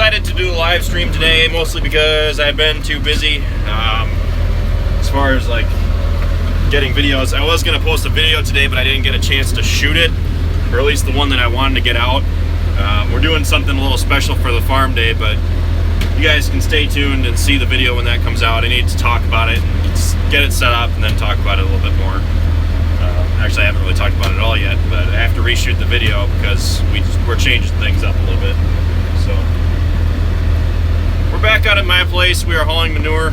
decided to do a live stream today, mostly because I've been too busy as far as like getting videos. I was gonna post a video today, but I didn't get a chance to shoot it, or at least the one that I wanted to get out. We're doing something a little special for the farm day, but you guys can stay tuned and see the video when that comes out. I need to talk about it, and get it set up, and then talk about it a little bit more. Actually, I haven't really talked about it at all yet, but I have to reshoot the video because we're changing things up a little bit. So we're back out at my place. We are hauling manure.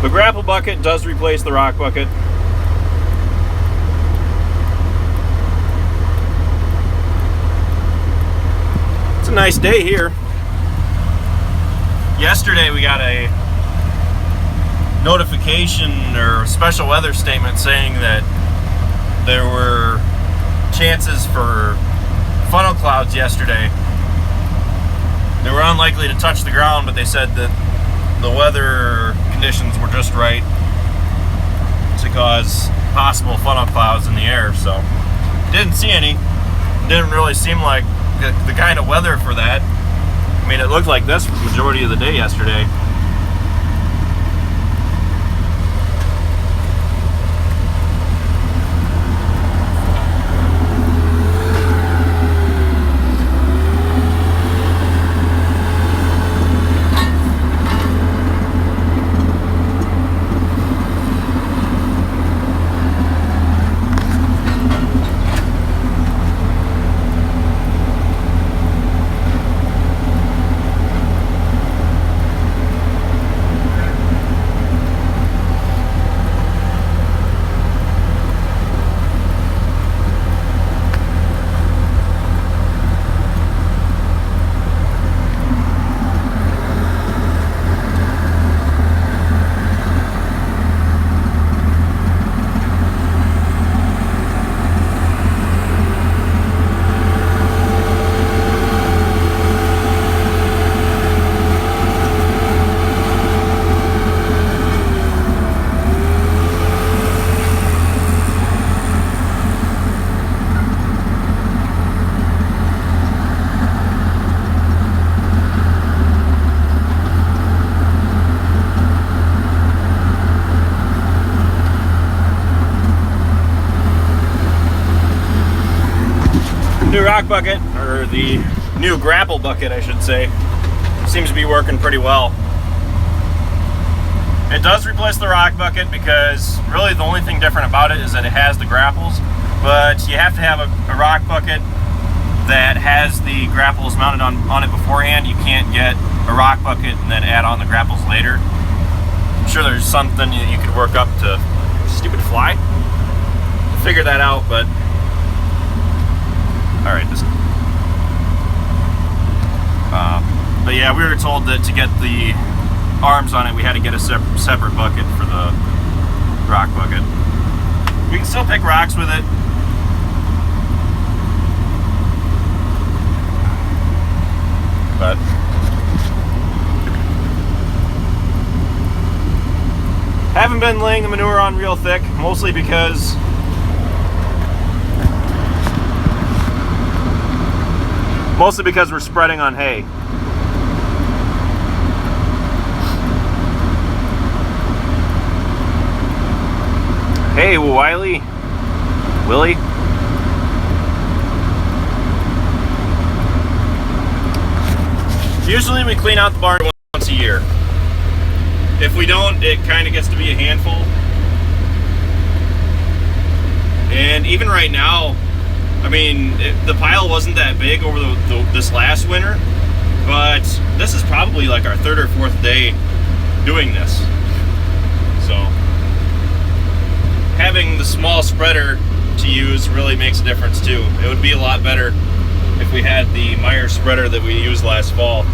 The grapple bucket does replace the rock bucket. It's a nice day here. Yesterday we got a notification or special weather statement saying that there were chances for funnel clouds yesterday. They were unlikely to touch the ground, but they said that the weather conditions were just right to cause possible funnel clouds in the air. So didn't see any. Didn't really seem like the kind of weather for that. I mean, it looked like this for the majority of the day yesterday. New rock bucket, or the new grapple bucket I should say, seems to be working pretty well. It does replace the rock bucket because really the only thing different about it is that it has the grapples, but you have to have a rock bucket that has the grapples mounted on it beforehand. You can't get a rock bucket and then add on the grapples later. I'm sure there's something that you could work up to, stupid fly, to figure that out, but all right, but yeah, we were told that to get the arms on it, we had to get a separate bucket for the rock bucket. We can still pick rocks with it. But haven't been laying the manure on real thick, mostly because we're spreading on hay. Hey, Wiley. Usually we clean out the barn once a year. If we don't, it kind of gets to be a handful. And even right now, I mean, the pile wasn't that big over this last winter, but this is probably like our third or fourth day doing this. So having the small spreader to use really makes a difference too. It would be a lot better if we had the Meyer spreader that we used last fall.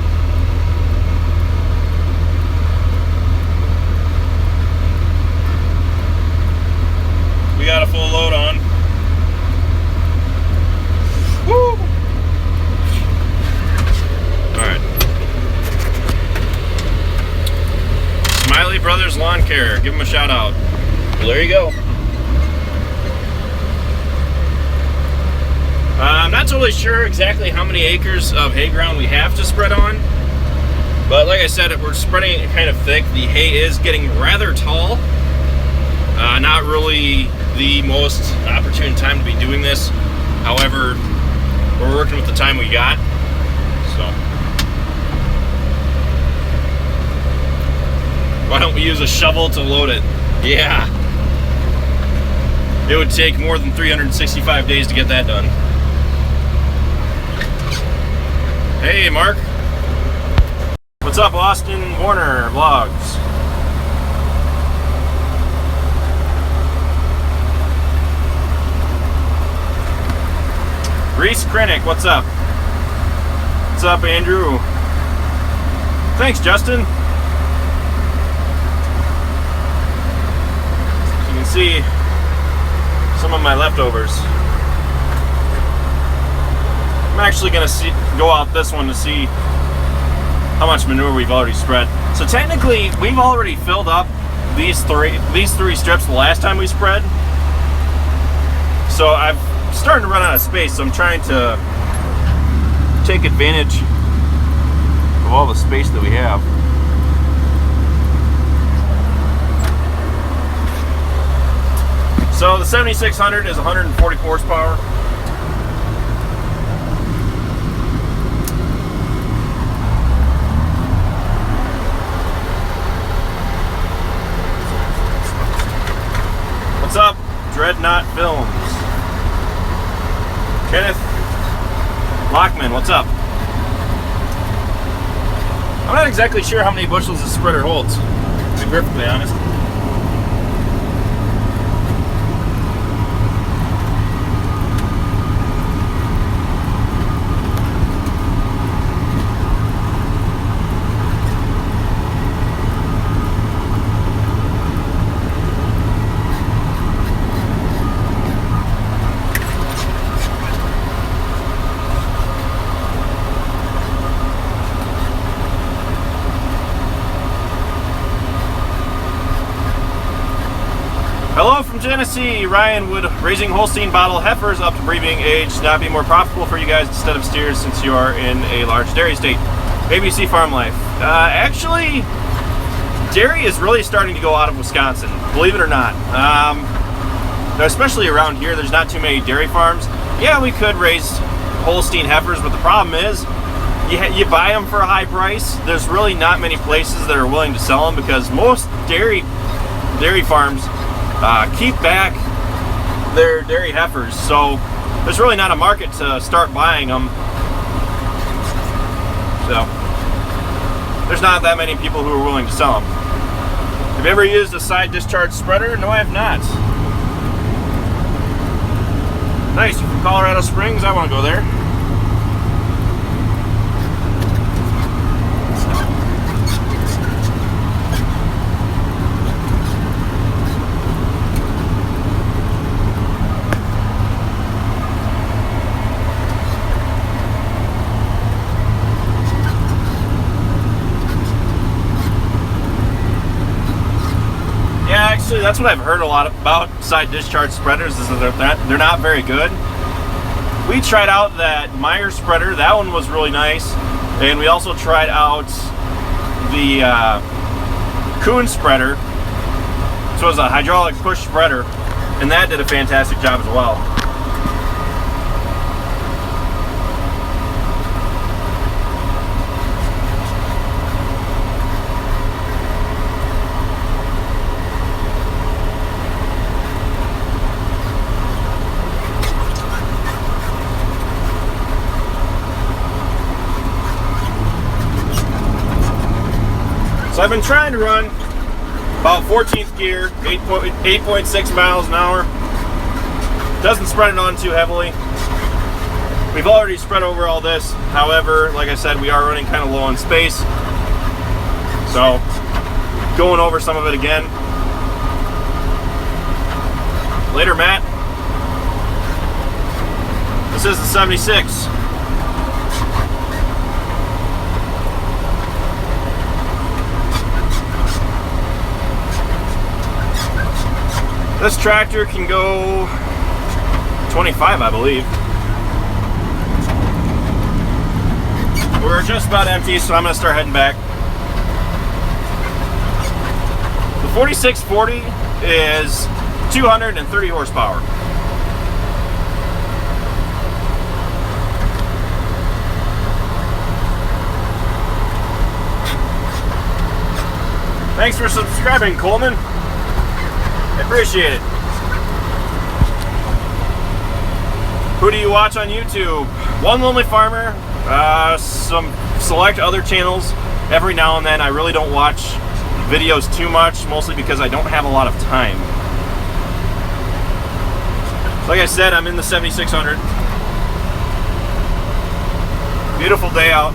We got a full load on. Woo! Alright. Smiley Brothers Lawn Care. Give them a shout out. Well, there you go. I'm not not totally sure exactly how many acres of hay ground we have to spread on, but like I said, we're spreading it kind of thick. The hay is getting rather tall. Not really the most opportune time to be doing this. However, we're working with the time we got. So why don't we use a shovel to load it? Yeah. It would take more than 365 days to get that done. Hey, Mark. What's up, Austin Warner Vlogs? Reese Krennick, what's up? What's up, Andrew? Thanks, Justin. As you can see, some of my leftovers. I'm actually gonna go out this one to see how much manure we've already spread. So technically, we've already filled up these three strips the last time we spread. So I'm starting to run out of space, so I'm trying to take advantage of all the space that we have. So the 7600 is 140 horsepower. What's up, Dreadnought Films? Kenneth Lockman, what's up? I'm not exactly sure how many bushels this spreader holds, to be perfectly honest. Hello from Tennessee. Ryan, would raising Holstein bottle heifers up to breeding age not be more profitable for you guys instead of steers since you are in a large dairy state? ABC Farm Life. Actually, dairy is really starting to go out of Wisconsin, believe it or not. Especially around here, there's not too many dairy farms. Yeah, we could raise Holstein heifers, but the problem is you buy them for a high price. There's really not many places that are willing to sell them because most dairy farms keep back their dairy heifers, so there's really not a market to start buying them. So there's not that many people who are willing to sell them. Have you ever used a side discharge spreader? No, I have not. Nice, you're from Colorado Springs. I want to go there. Actually, that's what I've heard a lot about side discharge spreaders, is that they're not very good. We tried out that Manure spreader. That one was really nice. And we also tried out the Kuhn spreader, which was a hydraulic push spreader, and that did a fantastic job as well. So I've been trying to run about 14th gear, 8.6 miles an hour. Doesn't spread it on too heavily. We've already spread over all this. However, like I said, we are running kind of low on space. So going over some of it again. Later, Matt. This is the 76. This tractor can go 25, I believe. We're just about empty, so I'm gonna start heading back. The 4640 is 230 horsepower. Thanks for subscribing, Coleman. I appreciate it. Who do you watch on YouTube? One Lonely Farmer, some select other channels every now and then. I really don't watch videos too much, mostly because I don't have a lot of time. Like I said, I'm in the 7600. Beautiful day out.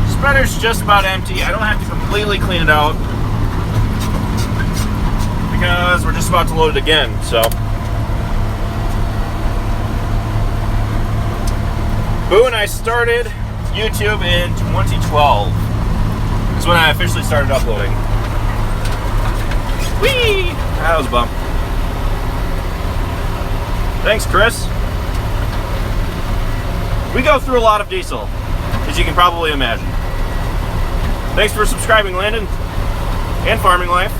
Spreader's just about empty. I don't have to completely clean it out because we're just about to load it again. So, Boo and I started YouTube in 2012. That's when I officially started uploading. Whee! That was a bump. Thanks, Chris. We go through a lot of diesel, as you can probably imagine. Thanks for subscribing, Landon, and Farming Life.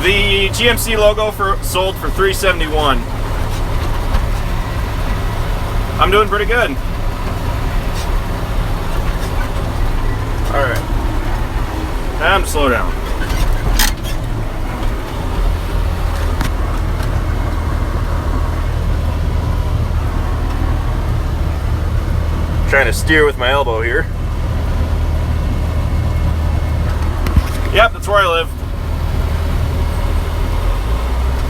The GMC logo sold for $371. I'm doing pretty good. All right, time to slow down. Trying to steer with my elbow here. Yep, that's where I live.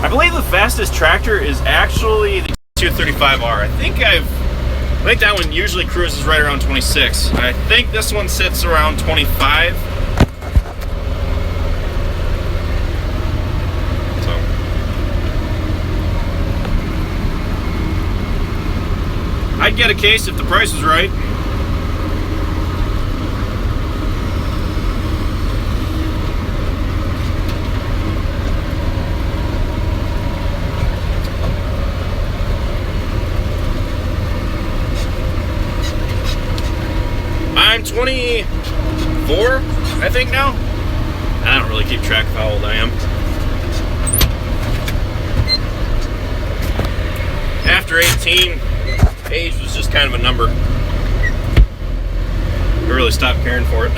I believe the fastest tractor is actually the 235R. I think that one usually cruises right around 26. I think this one sits around 25. So I'd get a case if the price was right. I'm 24, I think now. I don't really keep track of how old I am. After 18, age was just kind of a number. I really stopped caring for it.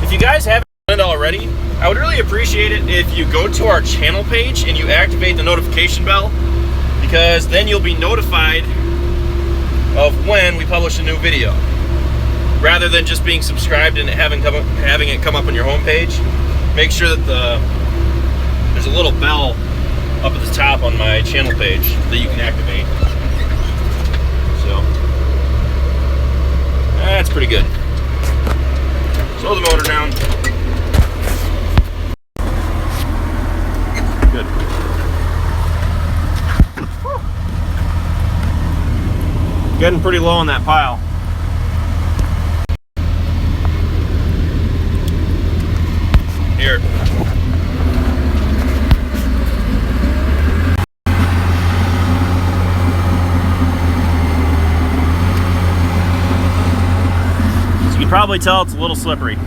If you guys haven't done it already, I would really appreciate it if you go to our channel page and you activate the notification bell, because then you'll be notified of when we publish a new video, rather than just being subscribed and having it come up on your homepage. Make sure that there's a little bell up at the top on my channel page that you can activate. So that's pretty good. Slow the motor down. Good. Getting pretty low on that pile. Here. So you can probably tell it's a little slippery.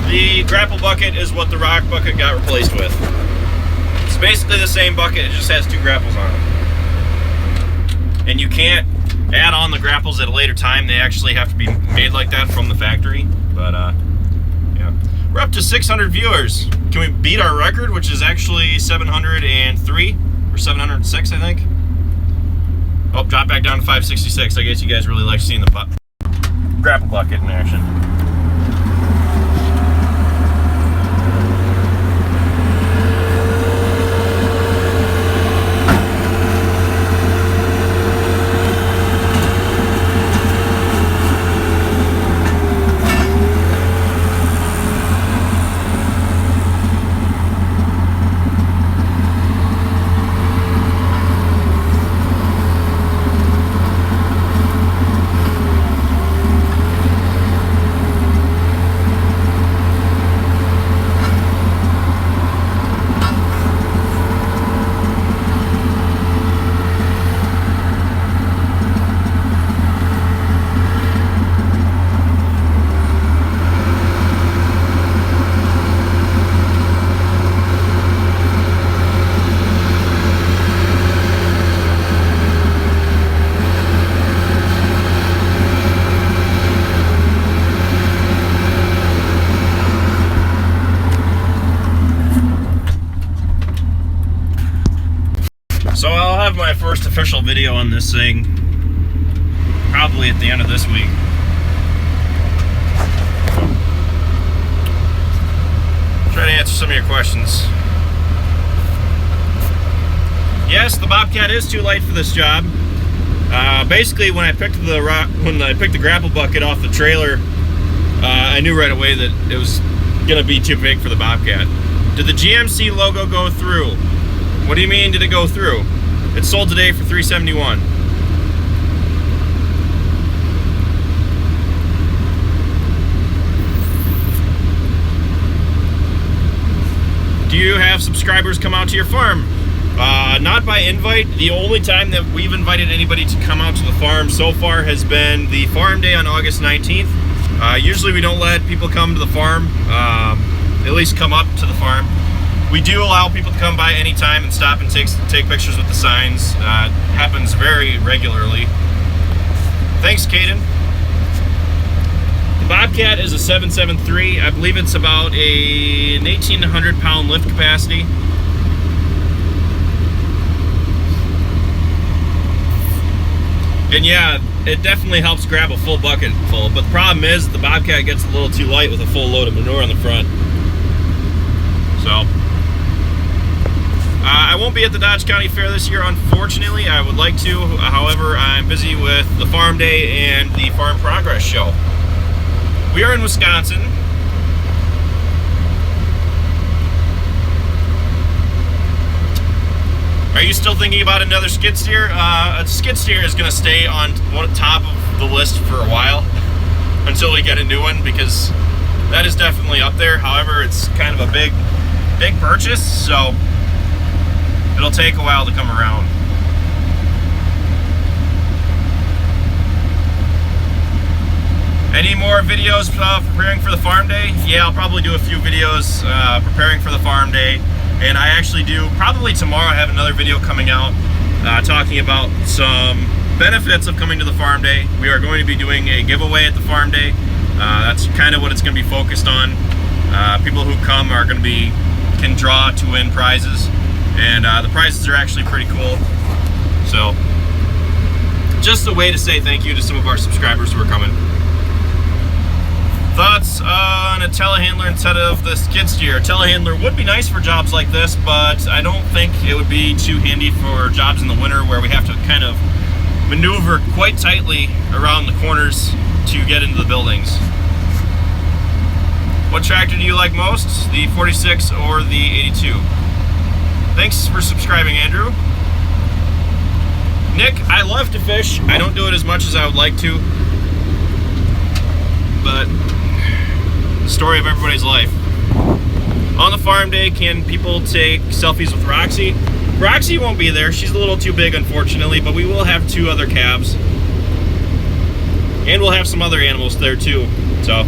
The grapple bucket is what the rock bucket got replaced with. It's basically the same bucket, it just has two grapples on it. And you can't add on the grapples at a later time. They actually have to be made like that from the factory. But yeah, we're up to 600 viewers. Can we beat our record, which is actually 703 or 706, I think? Oh, drop back down to 566. I guess you guys really like seeing the grapple bucket in action. So I'll have my first official video on this thing probably at the end of this week. Try to answer some of your questions. Yes, the Bobcat is too light for this job. Basically, when I picked the grapple bucket off the trailer, I knew right away that it was gonna be too big for the Bobcat. Did the GMC logo go through? What do you mean, did it go through? It sold today for $371. Do you have subscribers come out to your farm? Not by invite. The only time that we've invited anybody to come out to the farm so far has been the farm day on August 19th. Usually we don't let people come to the farm, at least come up to the farm. We do allow people to come by anytime and stop and take pictures with the signs. Happens very regularly. Thanks, Caden. The Bobcat is a 773. I believe it's about an 1,800 pound lift capacity. And yeah, it definitely helps grab a full bucket full, but the problem is the Bobcat gets a little too light with a full load of manure on the front. So I won't be at the Dodge County Fair this year, unfortunately. I would like to, however, I'm busy with the Farm Day and the Farm Progress Show. We are in Wisconsin. Are you still thinking about another skid steer? A skid steer is going to stay on top of the list for a while until we get a new one, because that is definitely up there. However, it's kind of a big purchase, so it'll take a while to come around. Any more videos preparing for the farm day? Yeah, I'll probably do a few videos preparing for the farm day. And I actually do, probably tomorrow, I have another video coming out talking about some benefits of coming to the farm day. We are going to be doing a giveaway at the farm day. That's kind of what it's going to be focused on. People who come are going to can draw to win prizes. And the prizes are actually pretty cool. So, just a way to say thank you to some of our subscribers who are coming. Thoughts on a telehandler instead of the skid steer? A telehandler would be nice for jobs like this, but I don't think it would be too handy for jobs in the winter where we have to kind of maneuver quite tightly around the corners to get into the buildings. What tractor do you like most? The 46 or the 82? Thanks for subscribing, Andrew. Nick, I love to fish. I don't do it as much as I would like to, but the story of everybody's life. On the farm day, can people take selfies with Roxy? Roxy won't be there. She's a little too big, unfortunately, but we will have 2 other calves. And we'll have some other animals there too. So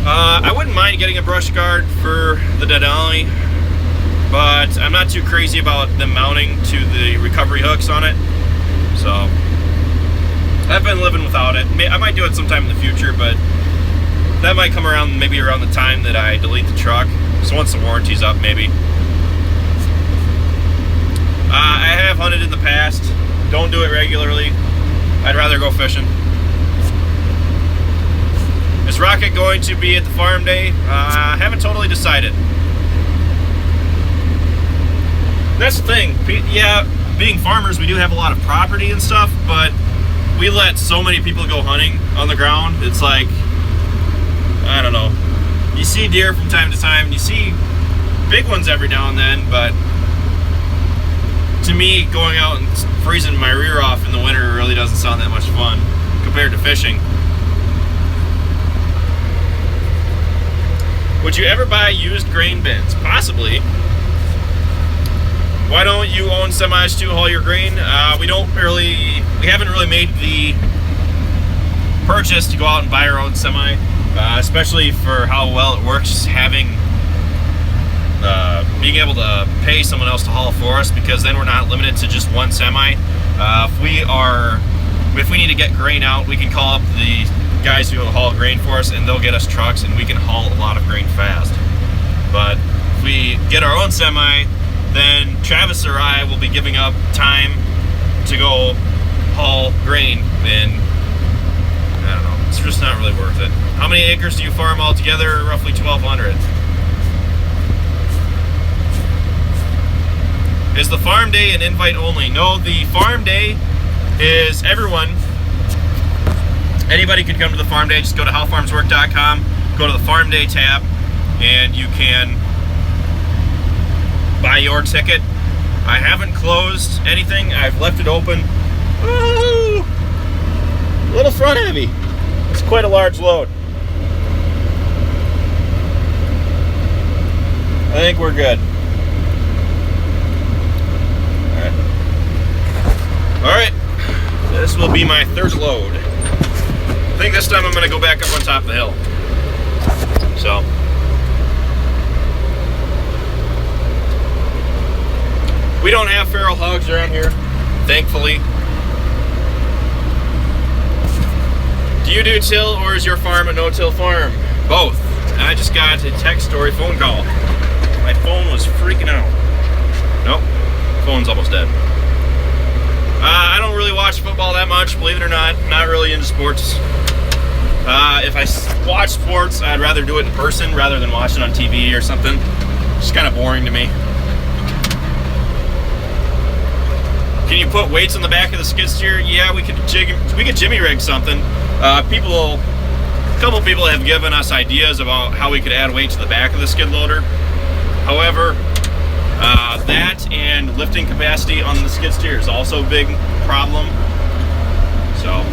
I wouldn't mind getting a brush guard for the Denali, but I'm not too crazy about them mounting to the recovery hooks on it. So I've been living without it. I might do it sometime in the future, but that might come around maybe around the time that I delete the truck. So once the warranty's up, maybe. I have hunted in the past. Don't do it regularly. I'd rather go fishing. Is Rocket going to be at the farm day? I haven't totally decided. That's the thing. Yeah, being farmers, we do have a lot of property and stuff, but we let so many people go hunting on the ground. It's like, I don't know. You see deer from time to time. You see big ones every now and then, but to me, going out and freezing my rear off in the winter really doesn't sound that much fun compared to fishing. Would you ever buy used grain bins? Possibly. Why don't you own semis to haul your grain? We haven't really made the purchase to go out and buy our own semi, especially for how well it works having being able to pay someone else to haul for us, because then we're not limited to just one semi. If we need to get grain out, we can call up the guys who haul grain for us, and they'll get us trucks, and we can haul a lot of grain fast. But if we get our own semi, then Travis or I will be giving up time to go haul grain, and I don't know, it's just not really worth it. How many acres do you farm altogether? Roughly 1,200. Is the farm day an invite only? No, the farm day is everyone. Anybody can come to the farm day. Just go to howfarmswork.com, go to the farm day tab, and you can buy your ticket. I haven't closed anything. I've left it open. Ooh, a little front heavy. It's quite a large load. I think we're good. All right, this will be my third load. I think this time I'm gonna go back up on top of the hill. So, we don't have feral hogs around here, thankfully. Do you do till, or is your farm a no-till farm? Both. I just got a text or a phone call. My phone was freaking out. Nope, phone's almost dead. I don't really watch football that much, believe it or not. Not really into sports. If I watch sports, I'd rather do it in person rather than watch it on TV or something. It's kind of boring to me. Can you put weights on the back of the skid steer? Yeah, we could jimmy rig something. A couple people have given us ideas about how we could add weight to the back of the skid loader. However, that and lifting capacity on the skid steer is also a big problem. So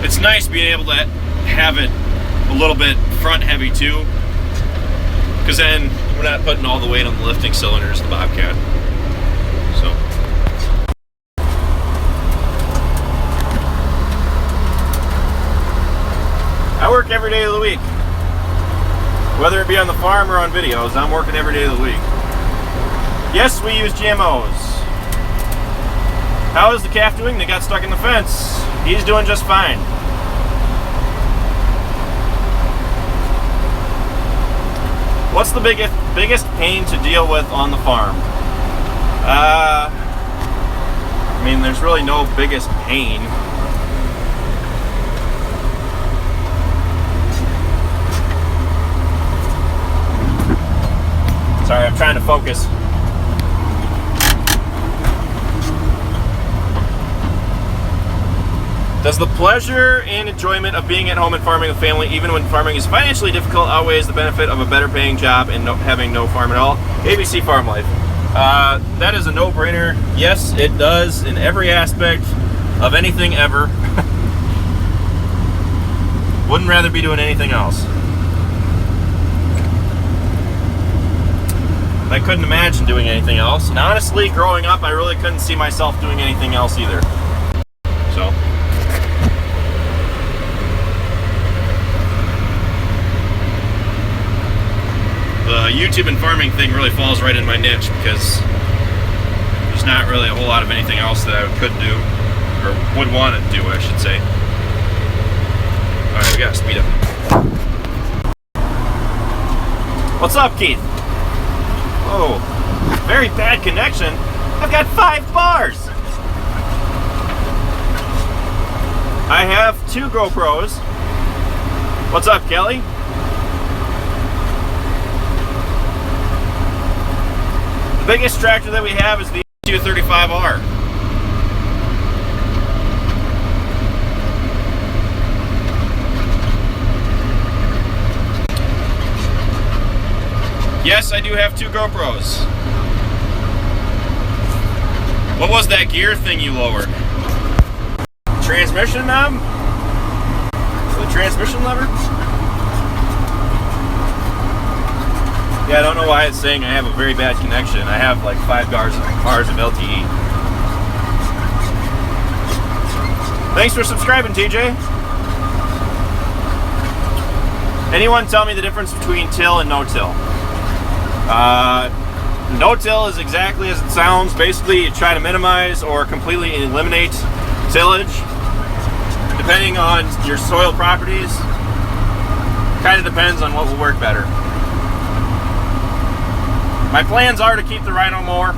it's nice being able to have it a little bit front heavy too, because then we're not putting all the weight on the lifting cylinders, the Bobcat. So I work every day of the week. Whether it be on the farm or on videos, I'm working every day of the week. Yes, we use GMOs. How is the calf doing that got stuck in the fence? He's doing just fine. What's the biggest pain to deal with on the farm? I mean, there's really no biggest pain. Sorry, I'm trying to focus. Does the pleasure and enjoyment of being at home and farming with family, even when farming is financially difficult, outweighs the benefit of a better paying job and having no farm at all? ABC Farm Life. That is a no-brainer. Yes, it does in every aspect of anything ever. Wouldn't rather be doing anything else. I couldn't imagine doing anything else. And honestly, growing up, I really couldn't see myself doing anything else either. So. The YouTube and farming thing really falls right in my niche, because there's not really a whole lot of anything else that I could do, or would want to do, I should say. Alright, we gotta speed up. What's up, Keith? Oh, very bad connection. I've got 5 bars. I have 2 GoPros. What's up, Kelly? The biggest tractor that we have is the 235R. Yes, I do have 2 GoPros. What was that gear thing you lowered? Transmission knob? The transmission lever? Yeah, I don't know why it's saying I have a very bad connection. I have like 5 bars of LTE. Thanks for subscribing, TJ. Anyone tell me the difference between till and no-till? No-till is exactly as it sounds. Basically, you try to minimize or completely eliminate tillage, depending on your soil properties. Kind of depends on what will work better. My plans are to keep the Rhino mower.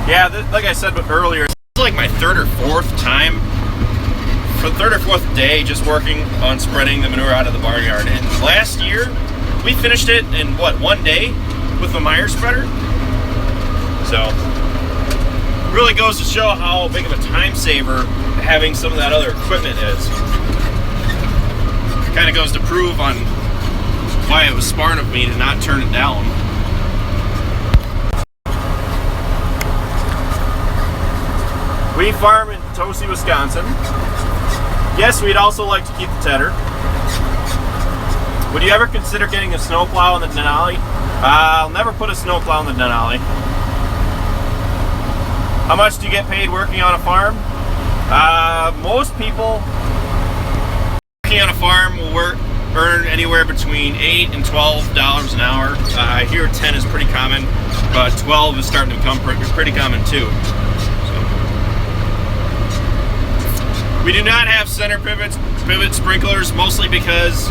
Yeah, like I said earlier, like my 3rd or 4th time, for the 3rd or 4th day, just working on spreading the manure out of the barnyard. And last year, we finished it in what, 1 day with the Meyer spreader. So, really goes to show how big of a time saver having some of that other equipment is. Kind of goes to prove on why it was smart of me to not turn it down. We farm in Tosi, Wisconsin. Yes, we'd also like to keep the tedder. Would you ever consider getting a snowplow in the Denali? I'll never put a snowplow in the Denali. How much do you get paid working on a farm? Most people working on a farm will earn anywhere between $8 and $12 an hour. I hear 10 is pretty common, but 12 is starting to become pretty common too. We do not have center pivot sprinklers, mostly because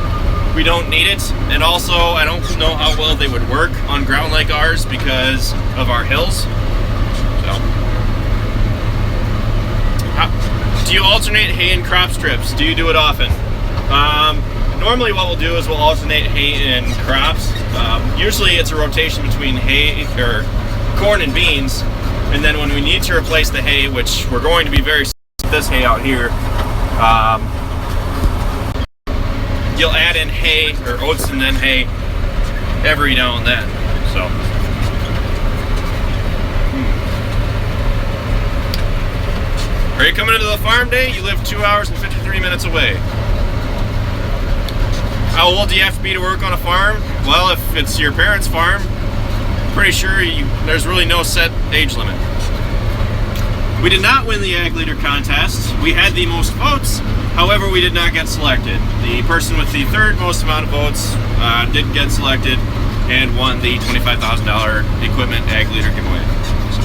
we don't need it, and also I don't know how well they would work on ground like ours because of our hills. So, do you alternate hay and crop strips? Do you do it often? Normally what we'll do is we'll alternate hay and crops. Usually it's a rotation between hay or corn and beans, and then when we need to replace the hay, which we're going to be very this hay out here, you'll add in hay or oats and then hay every now and then. So are you coming into the farm day? You live 2 hours and 53 minutes away. How old do you have to be to work on a farm? Well, if it's your parents' farm, pretty sure there's really no set age limit. We did not win the Ag Leader contest. We had the most votes, however we did not get selected. The person with the 3rd most amount of votes did get selected and won the $25,000 equipment Ag Leader giveaway. So,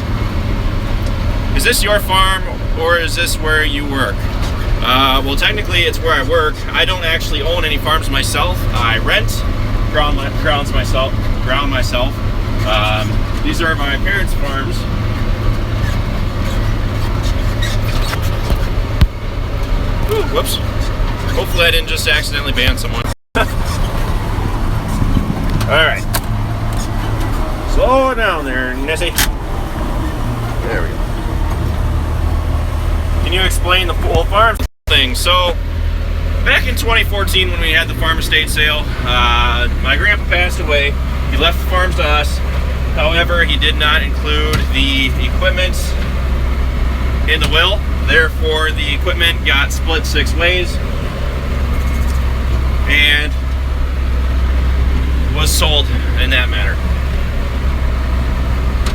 is this your farm or is this where you work? Well, technically it's where I work. I don't actually own any farms myself. I rent ground myself. These are my parents' farms. Ooh, whoops. Hopefully I didn't just accidentally ban someone. Alright. Slow it down there, Nessie. There we go. Can you explain the full farm thing? So, back in 2014 when we had the farm estate sale, my grandpa passed away. He left the farms to us. However, he did not include the equipment in the will. Therefore, the equipment got split 6 ways and was sold in that manner.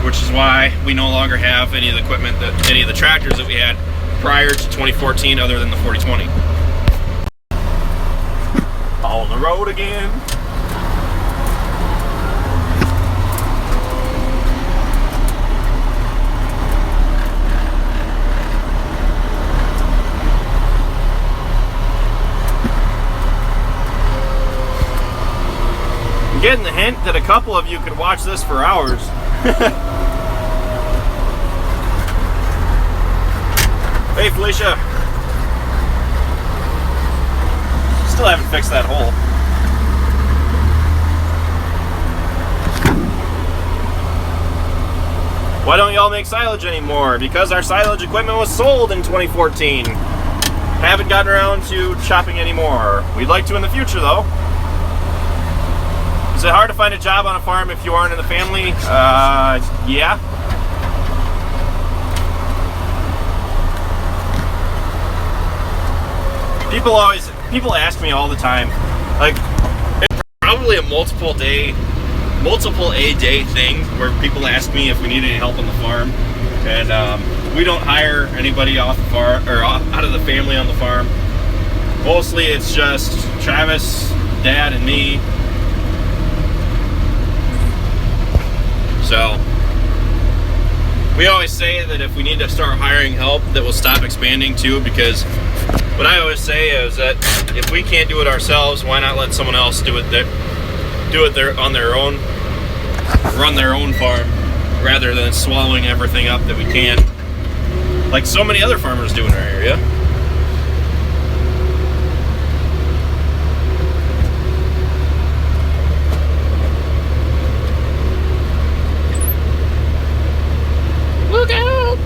Which is why we no longer have any of the equipment, any of the tractors that we had prior to 2014 other than the 4020. On the road again. getting the hint that a couple of you could watch this for hours. Hey Felicia. Still haven't fixed that hole. Why don't y'all make silage anymore? Because our silage equipment was sold in 2014. Haven't gotten around to chopping anymore. We'd like to in the future though. Is it hard to find a job on a farm if you aren't in the family? Yeah. People ask me all the time, like, it's probably a multiple a day thing where people ask me if we need any help on the farm, and we don't hire anybody off the farm or out of the family on the farm. Mostly it's just Travis, Dad, and me. So we always say that if we need to start hiring help, that we'll stop expanding too, because what I always say is that if we can't do it ourselves, why not let someone else do it on their own, run their own farm, rather than swallowing everything up that we can, like so many other farmers do in our area. Look out!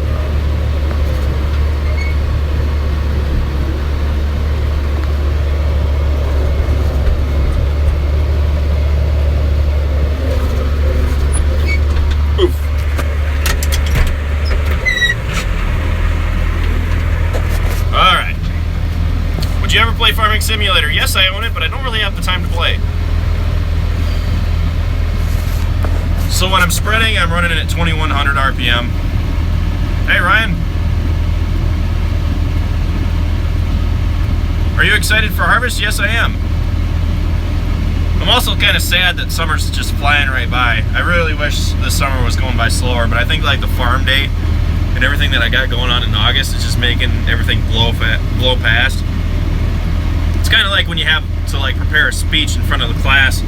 Would you ever play Farming Simulator? Yes, I own it, but I don't really have the time to play. So when I'm spreading, I'm running it at 2100 RPM. Hey, Ryan. Are you excited for harvest? Yes, I am. I'm also kind of sad that summer's just flying right by. I really wish this summer was going by slower, but I think like the farm day and everything that I got going on in August is just making everything blow past. It's kind of like when you have to like prepare a speech in front of the class,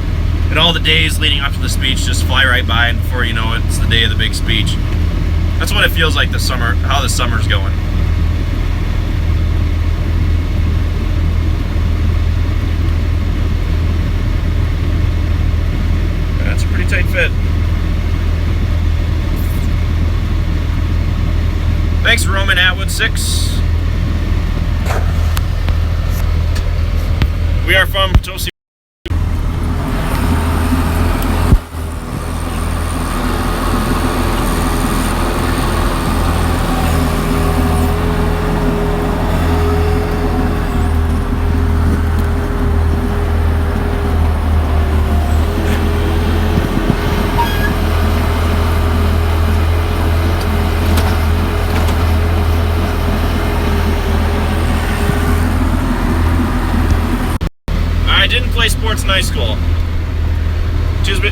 and all the days leading up to the speech just fly right by, and before you know it, it's the day of the big speech. That's what it feels like this summer, how the summer's going. That's a pretty tight fit. Thanks, Roman Atwood 6. We are from Potosi. Play sports in high school.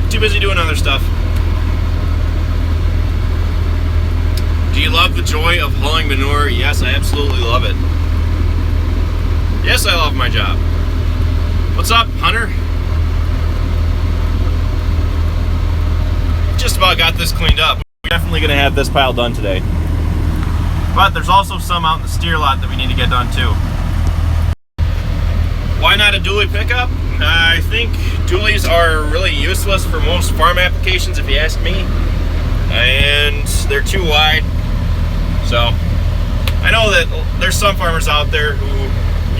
Too busy doing other stuff. Do you love the joy of hauling manure? Yes, I absolutely love it. Yes, I love my job. What's up, Hunter? Just about got this cleaned up. We're definitely going to have this pile done today. But there's also some out in the steer lot that we need to get done too. Why not a dually pickup? I think dualies are really useless for most farm applications, if you ask me. And they're too wide. So I know that there's some farmers out there who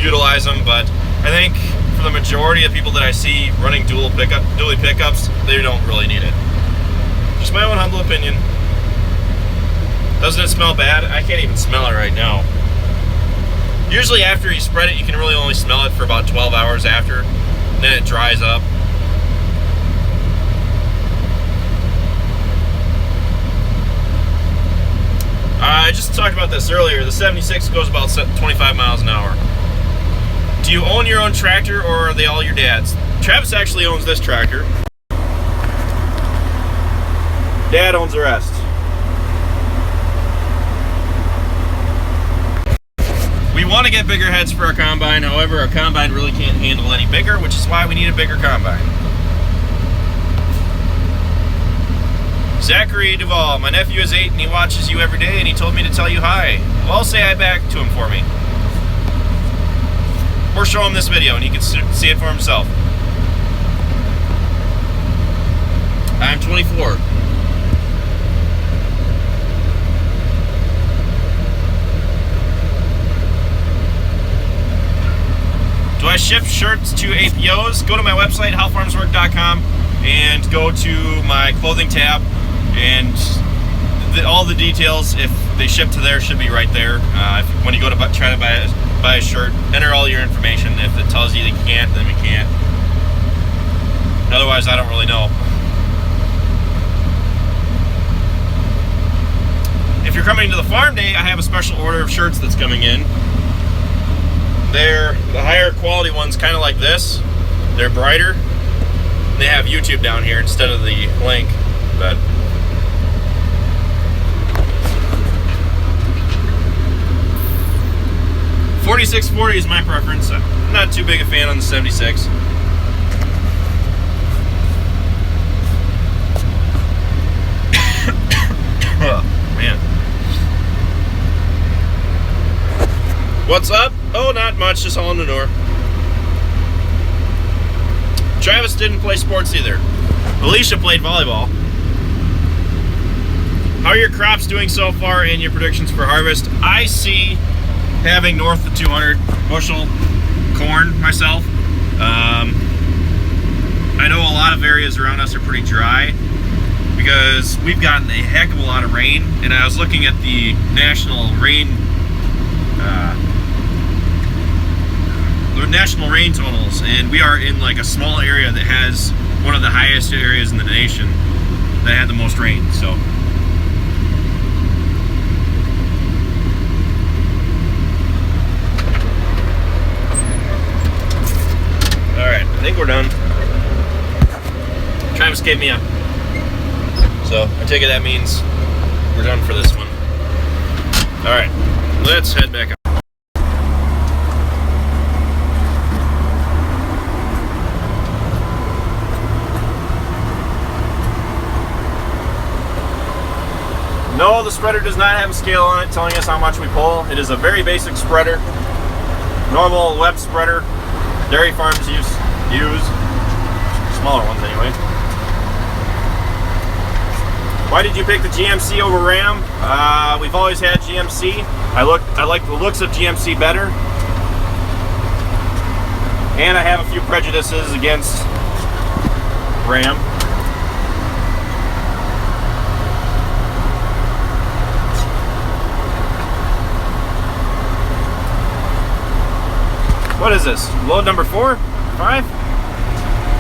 utilize them, but I think for the majority of people that I see running dually pickups, they don't really need it. Just my own humble opinion. Doesn't it smell bad? I can't even smell it right now. Usually after you spread it, you can really only smell it for about 12 hours after. Then it dries up. I just talked about this earlier. The 76 goes about 25 miles an hour. Do you own your own tractor, or are they all your dad's? Travis actually owns this tractor. Dad owns the rest. We want to get bigger heads for our combine, however our combine really can't handle any bigger, which is why we need a bigger combine. Zachary Duvall, my nephew is 8 and he watches you every day and he told me to tell you hi. Well, say hi back to him for me. Or show him this video and he can see it for himself. I'm 24. Do I ship shirts to APOs? Go to my website, howfarmswork.com, and go to my clothing tab, and all the details, if they ship to there, should be right there. When you go to try to buy a shirt, enter all your information. If it tells you that you can't, then we can't. Otherwise, I don't really know. If you're coming to the farm day, I have a special order of shirts that's coming in. They're the higher quality ones, kind of like this. They're brighter. They have YouTube down here instead of the link, but .46-40 is my preference. I'm not too big a fan on the 76. Oh, man. What's up? Oh, not much, just hauling manure. Travis didn't play sports either. Alicia played volleyball. How are your crops doing so far and your predictions for harvest? I see having north of 200 bushel corn myself. I know a lot of areas around us are pretty dry because we've gotten a heck of a lot of rain, and I was looking at the national rain totals, and we are in like a small area that has one of the highest areas in the nation that had the most rain. So alright, I think we're done. Travis gave me up, so I take it that means we're done for this one. Alright, let's head back up. No, the spreader does not have a scale on it telling us how much we pull. It is a very basic spreader. Normal web spreader. Dairy farms use. Smaller ones anyway. Why did you pick the GMC over Ram? We've always had GMC. I like the looks of GMC better. And I have a few prejudices against Ram. What is this? Load number 4? 5?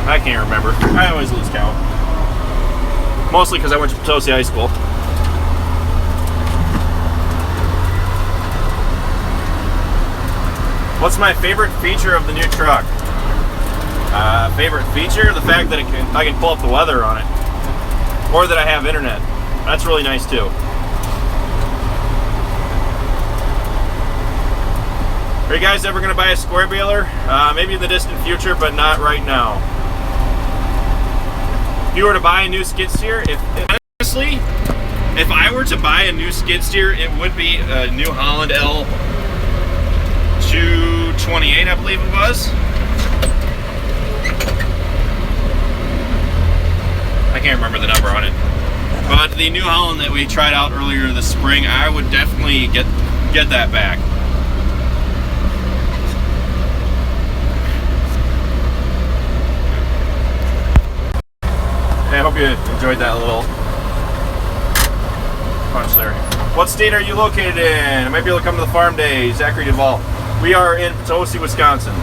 I can't remember. I always lose count. Mostly because I went to Potosi High School. What's my favorite feature of the new truck? Favorite feature? The fact that I can pull up the weather on it. Or that I have internet. That's really nice too. Are you guys ever going to buy a square baler? Maybe in the distant future, but not right now. If you were to buy a new skid steer, honestly, if I were to buy a new skid steer, it would be a New Holland L228, I believe it was. I can't remember the number on it. But the New Holland that we tried out earlier this spring, I would definitely get that back. I hope you enjoyed that little punch there. What state are you located in? I might be able to come to the farm day. Zachary Duvall. We are in Potosi, Wisconsin.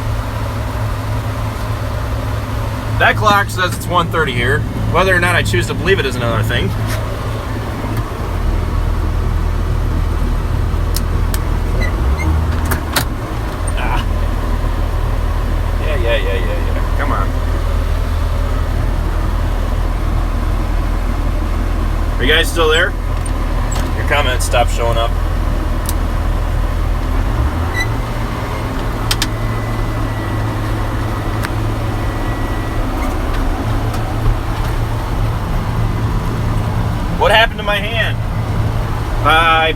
That clock says it's 1:30 here. Whether or not I choose to believe it is another thing. Yeah. Come on. Are you guys still there? Your comments stopped showing up. I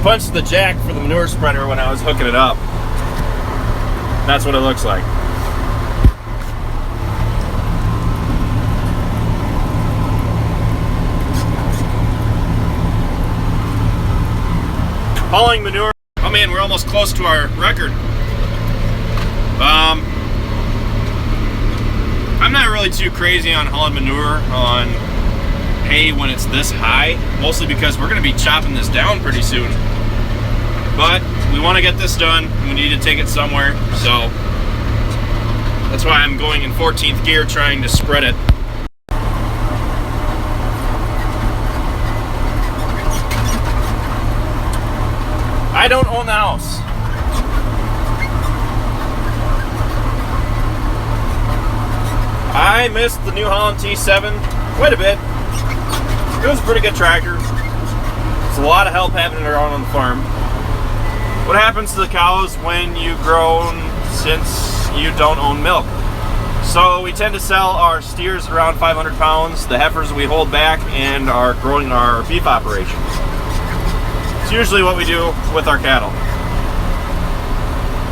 punched the jack for the manure spreader when I was hooking it up. That's what it looks like. Hauling manure. Oh man, we're almost close to our record. I'm not really too crazy on hauling manure on hay when it's this high, mostly because we're going to be chopping this down pretty soon. But we want to get this done. We need to take it somewhere, so that's why I'm going in 14th gear trying to spread it. I don't own the house. I missed the New Holland T7 quite a bit. It was a pretty good tractor. It's a lot of help having it around on the farm. What happens to the cows when you grown since you don't own milk? So we tend to sell our steers around 500 pounds, the heifers we hold back, and are growing our beef operations. It's usually what we do with our cattle.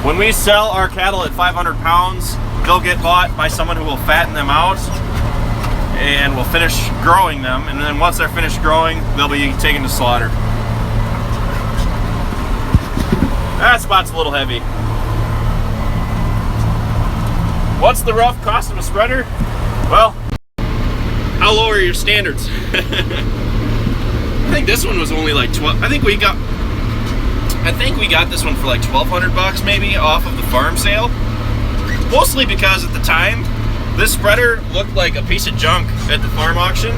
When we sell our cattle at 500 pounds, they'll get bought by someone who will fatten them out and will finish growing them, and then once they're finished growing, they'll be taken to slaughter. That spot's a little heavy. What's the rough cost of a spreader? Well, how low are your standards? I think this one was only like 12. I think we got this one for like 1,200 bucks maybe off of the farm sale. Mostly because at the time, this spreader looked like a piece of junk at the farm auction,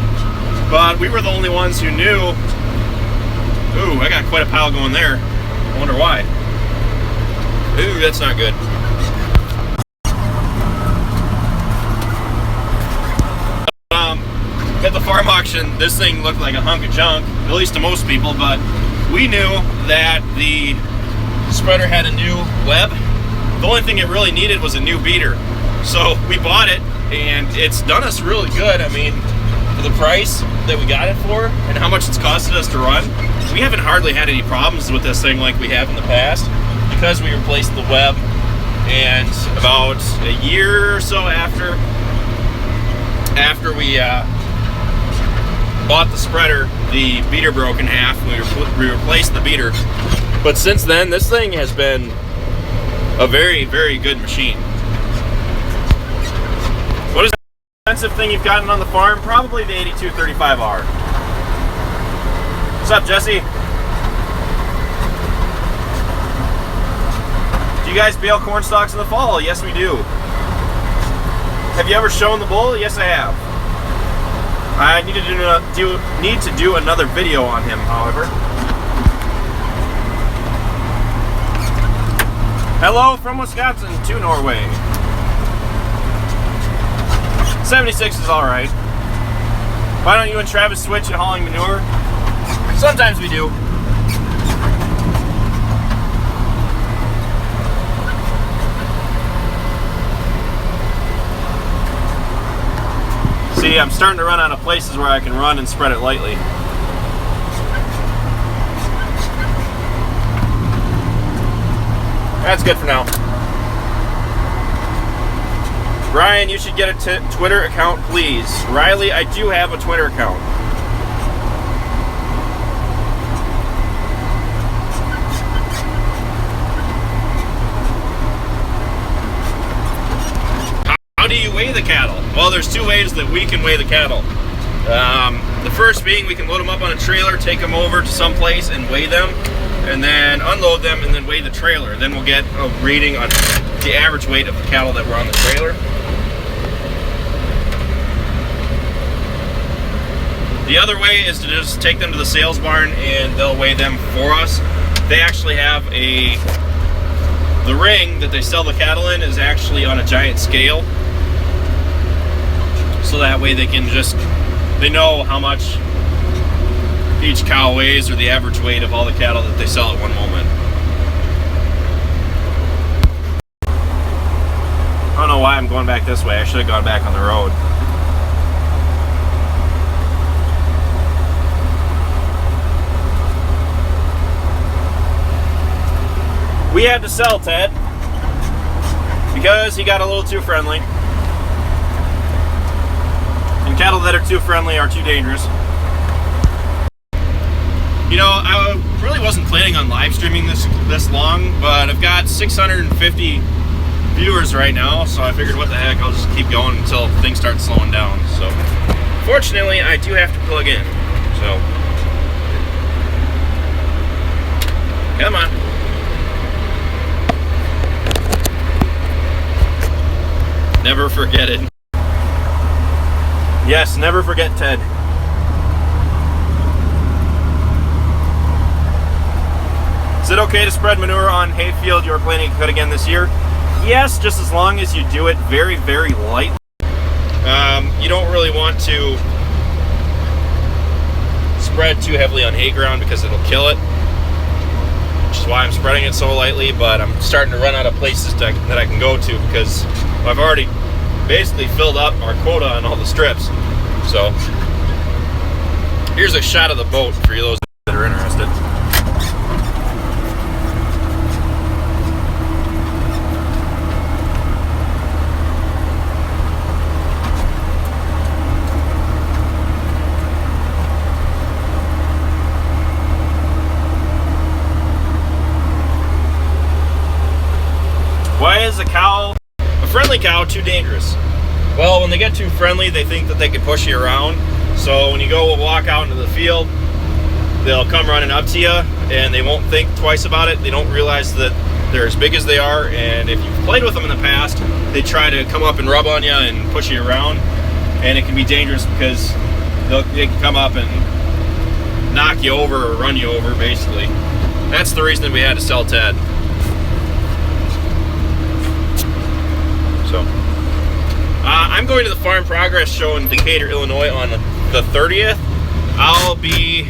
but we were the only ones who knew. Ooh, I got quite a pile going there. I wonder why. Ooh, that's not good. At the farm auction, this thing looked like a hunk of junk, at least to most people, but we knew that the spreader had a new web. The only thing it really needed was a new beater. So we bought it, and it's done us really good. I mean, for the price that we got it for and how much it's costed us to run, we haven't hardly had any problems with this thing like we have in the past, because we replaced the web, and about a year or so after we bought the spreader, the beater broke in half. We replaced the beater, but since then this thing has been a very, very good machine. What is the most expensive thing you've gotten on the farm? Probably the 8235R. What's up, Jesse? Do you guys bale corn stalks in the fall? Yes, we do. Have you ever shown the bull? Yes, I have. I need to do another video on him, however. Hello from Wisconsin to Norway. 76 is alright. Why don't you and Travis switch at hauling manure? Sometimes we do. See, I'm starting to run out of places where I can run and spread it lightly. That's good for now. Ryan, you should get a Twitter account, please. Riley, I do have a Twitter account. How do you weigh the cattle? Well, there's two ways that we can weigh the cattle. The first being we can load them up on a trailer, take them over to some place and weigh them, and then unload them and then weigh the trailer. Then we'll get a reading on the average weight of the cattle that were on the trailer. The other way is to just take them to the sales barn and they'll weigh them for us. They actually have the ring that they sell the cattle in is actually on a giant scale. So that way they know how much each cow weighs, or the average weight of all the cattle that they sell at one moment. I don't know why I'm going back this way. I should have gone back on the road. We had to sell Ted because he got a little too friendly. And cattle that are too friendly are too dangerous. You know, I really wasn't planning on live streaming this long, but I've got 650 viewers right now, so I figured what the heck, I'll just keep going until things start slowing down. So fortunately I do have to plug in. So come on. Never forget it. Yes, never forget Ted. Is it okay to spread manure on hayfield you are planning to cut again this year? Yes, just as long as you do it very, very lightly. You don't really want to spread too heavily on hay ground because it'll kill it, which is why I'm spreading it so lightly, but I'm starting to run out of places that I can go to because I've already basically filled up our quota on all the strips. So here's a shot of the boat for you those that are interested. Why is a friendly cow too dangerous? Well, when they get too friendly, they think that they can push you around. So when you go walk out into the field, they'll come running up to you and they won't think twice about it. They don't realize that they're as big as they are, and if you've played with them in the past, they try to come up and rub on you and push you around, and it can be dangerous because they can come up and knock you over or run you over, basically. That's the reason that we had to sell Ted. So, I'm going to the Farm Progress show in Decatur, Illinois on the 30th. I'll be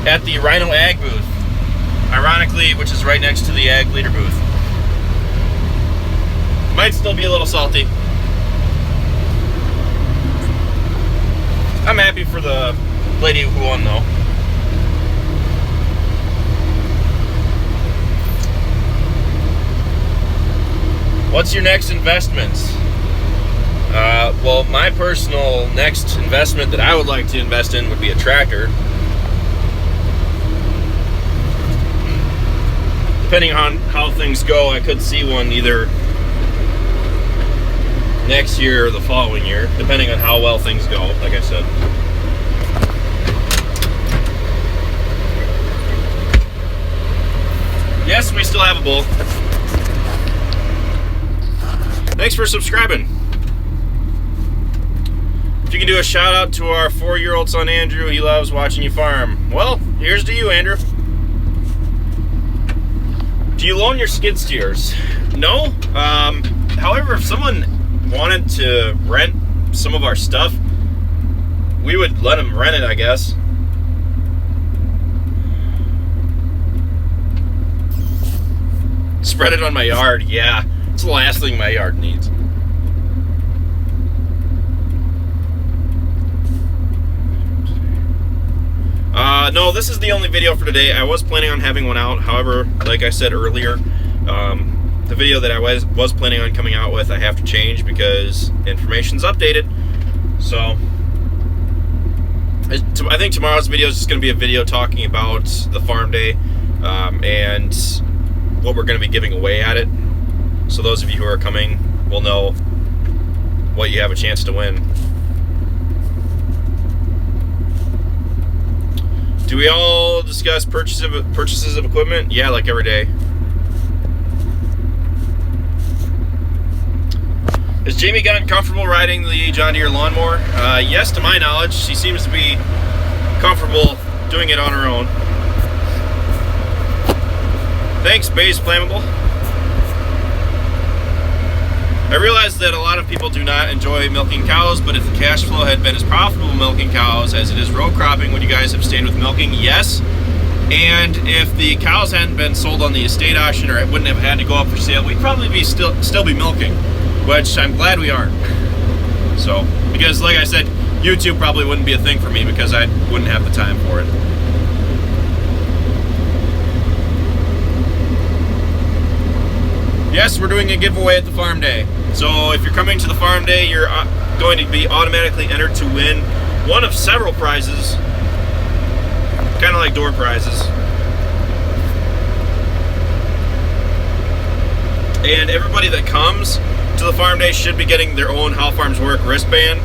at the Rhino Ag booth, ironically, which is right next to the Ag Leader booth. Might still be a little salty. I'm happy for the lady who won, though. What's your next investments? Well, my personal next investment that I would like to invest in would be a tractor. Depending on how things go, I could see one either next year or the following year, depending on how well things go, like I said. Yes, we still have a bull. Thanks for subscribing. If you can do a shout out to our 4-year-old son Andrew, he loves watching you farm. Well, here's to you, Andrew. Do you loan your skid steers? No. However, if someone wanted to rent some of our stuff, we would let them rent it, I guess. Spread it on my yard, yeah. It's the last thing my yard needs. No, this is the only video for today. I was planning on having one out. However, like I said earlier, the video that I was planning on coming out with, I have to change because information's updated. So, I think tomorrow's video is just going to be a video talking about the farm day and what we're going to be giving away at it. So those of you who are coming will know what you have a chance to win. Do we all discuss purchases of equipment? Yeah, like every day. Has Jamie gotten comfortable riding the John Deere lawnmower? Yes, to my knowledge. She seems to be comfortable doing it on her own. Thanks, Bay's Flammable. I realize that a lot of people do not enjoy milking cows, but if the cash flow had been as profitable milking cows as it is row cropping, would you guys have stayed with milking? Yes. And if the cows hadn't been sold on the estate auction or it wouldn't have had to go up for sale, we'd probably be still be milking, which I'm glad we aren't. So, because like I said, YouTube probably wouldn't be a thing for me because I wouldn't have the time for it. Yes, we're doing a giveaway at the farm day. So if you're coming to the farm day, you're going to be automatically entered to win one of several prizes, kind of like door prizes. And everybody that comes to the farm day should be getting their own How Farms Work wristband.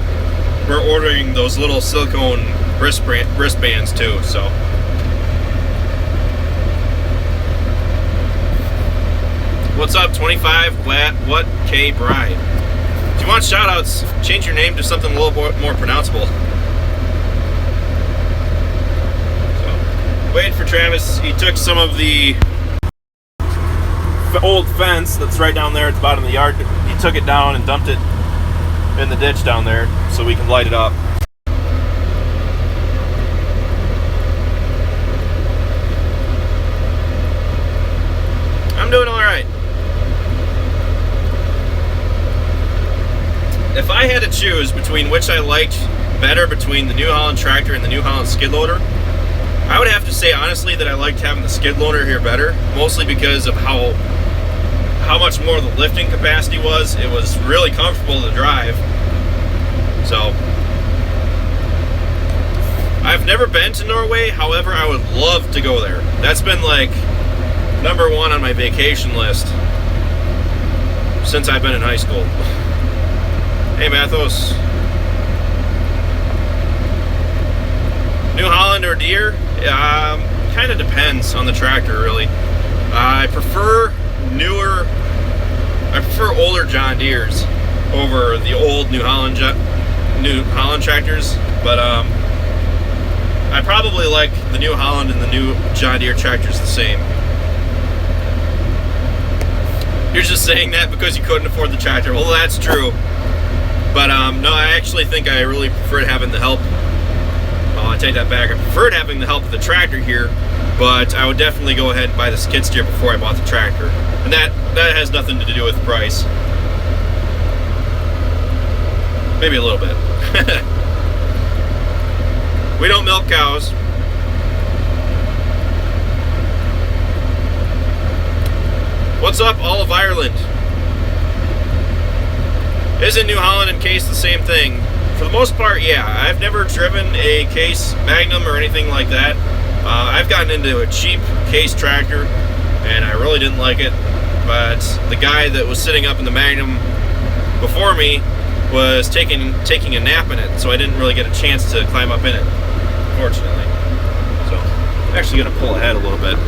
We're ordering those little silicone wristbands too, so. What's up, 25 what K Bride? If you want shout outs, change your name to something a little more pronounceable. So, waiting for Travis. He took some of the old fence that's right down there at the bottom of the yard. He took it down and dumped it in the ditch down there so we can light it up. I'm doing all right. If I had to choose between which I liked better between the New Holland tractor and the New Holland skid loader, I would have to say honestly that I liked having the skid loader here better, mostly because of how much more the lifting capacity was. It was really comfortable to drive. So I've never been to Norway, however I would love to go there. That's been like #1 on my vacation list since I've been in high school. Hey Mathos. New Holland or Deere? Kind of depends on the tractor, really. I prefer older John Deeres over the old New Holland tractors, but I probably like the New Holland and the new John Deere tractors the same. You're just saying that because you couldn't afford the tractor. Well, that's true. But no, I actually think I really preferred having the help. Well, I take that back. I preferred having the help of the tractor here, but I would definitely go ahead and buy the skid steer before I bought the tractor. And that has nothing to do with the price. Maybe a little bit. We don't milk cows. What's up, all of Ireland? Isn't New Holland and Case the same thing? For the most part, yeah. I've never driven a Case Magnum or anything like that. I've gotten into a cheap Case tractor, and I really didn't like it. But the guy that was sitting up in the Magnum before me was taking a nap in it, so I didn't really get a chance to climb up in it, fortunately. So I'm actually going to pull ahead a little bit.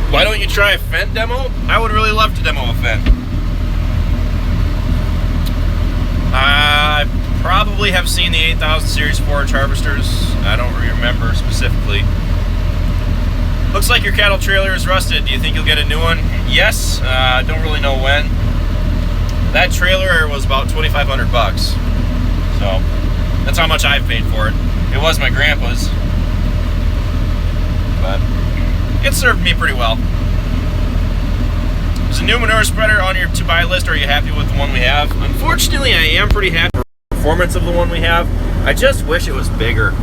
Why don't you try a Fendt demo? I would really love to demo a Fendt. I probably have seen the 8000 Series forage harvesters. I don't remember specifically. Looks like your cattle trailer is rusted. Do you think you'll get a new one? Yes. I don't really know when. That trailer was about $2,500. So that's how much I paid for it. It was my grandpa's, but it served me pretty well. Is a new manure spreader on your to-buy list, or are you happy with the one we have? Unfortunately, I am pretty happy with the performance of the one we have. I just wish it was bigger.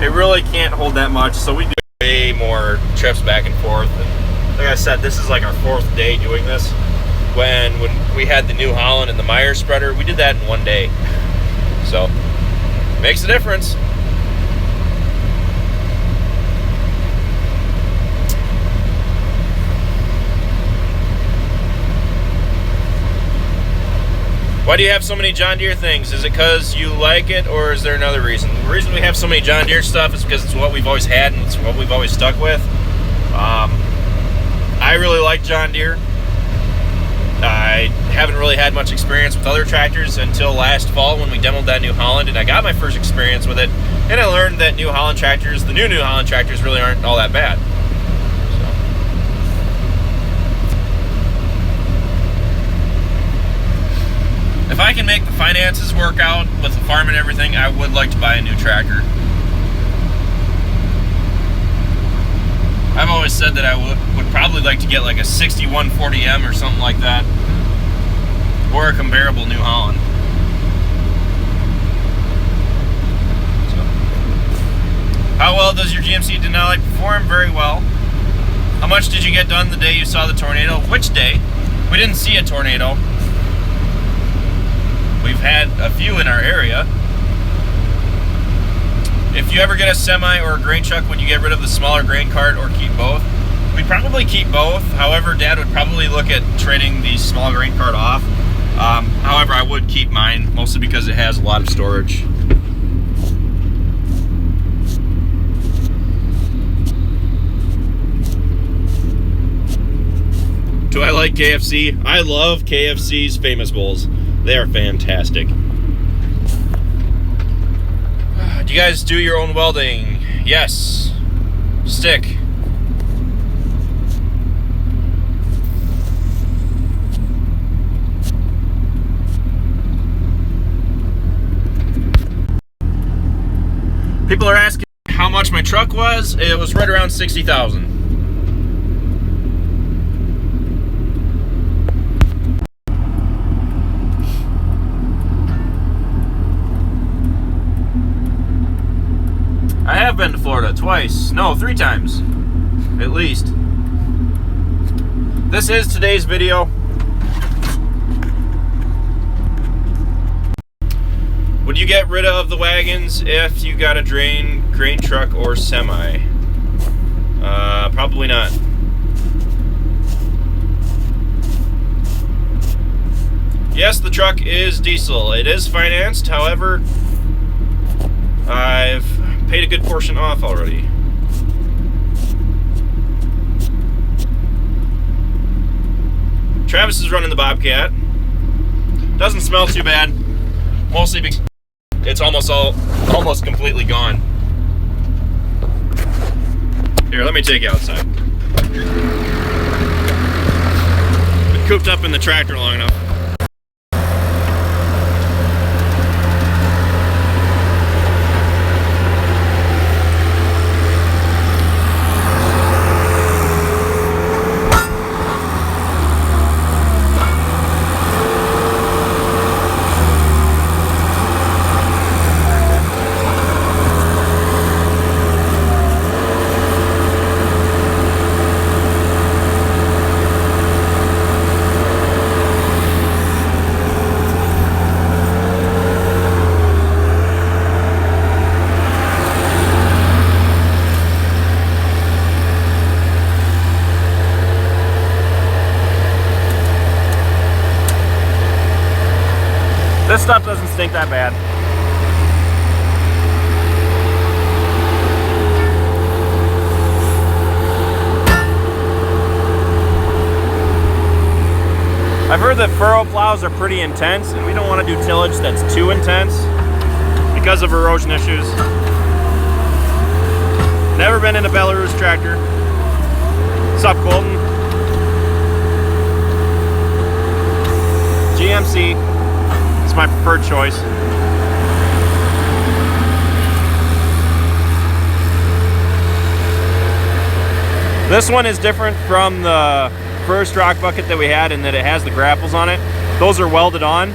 It really can't hold that much, so we do way more trips back and forth. And like I said, this is like our 4th day doing this. When we had the New Holland and the Meyer spreader, we did that in 1 day. So, makes a difference. Why do you have so many John Deere things? Is it because you like it, or is there another reason? The reason we have so many John Deere stuff is because it's what we've always had and it's what we've always stuck with. I really like John Deere. I haven't really had much experience with other tractors until last fall when we demoed that New Holland, and I got my first experience with it, and I learned that New Holland tractors, the new New Holland tractors, really aren't all that bad. If I can make the finances work out with the farm and everything, I would like to buy a new tractor. I've always said that I would probably like to get like a 6140M or something like that, or a comparable New Holland. So, how well does your GMC Denali perform? Very well. How much did you get done the day you saw the tornado? Which day? We didn't see a tornado. We've had a few in our area. If you ever get a semi or a grain truck, would you get rid of the smaller grain cart or keep both? We'd probably keep both. However, Dad would probably look at trading the small grain cart off. However, I would keep mine, mostly because it has a lot of storage. Do I like KFC? I love KFC's Famous Bowls. They are fantastic. Do you guys do your own welding? Yes. Stick. People are asking how much my truck was. It was right around $60,000. I have been to Florida twice. No, 3 times. At least. This is today's video. Would you get rid of the wagons if you got a grain truck or semi? Probably not. Yes, the truck is diesel. It is financed, however, I've paid a good portion off already. Travis is running the Bobcat. Doesn't smell too bad, mostly because it's almost completely gone. Here, let me take you outside. Been cooped up in the tractor long enough. This stuff doesn't stink that bad. I've heard that furrow plows are pretty intense, and we don't want to do tillage that's too intense because of erosion issues. Never been in a Belarus tractor. What's up, Colton? GMC. My preferred choice. This one is different from the first rock bucket that we had in that it has the grapples on it. Those are welded on.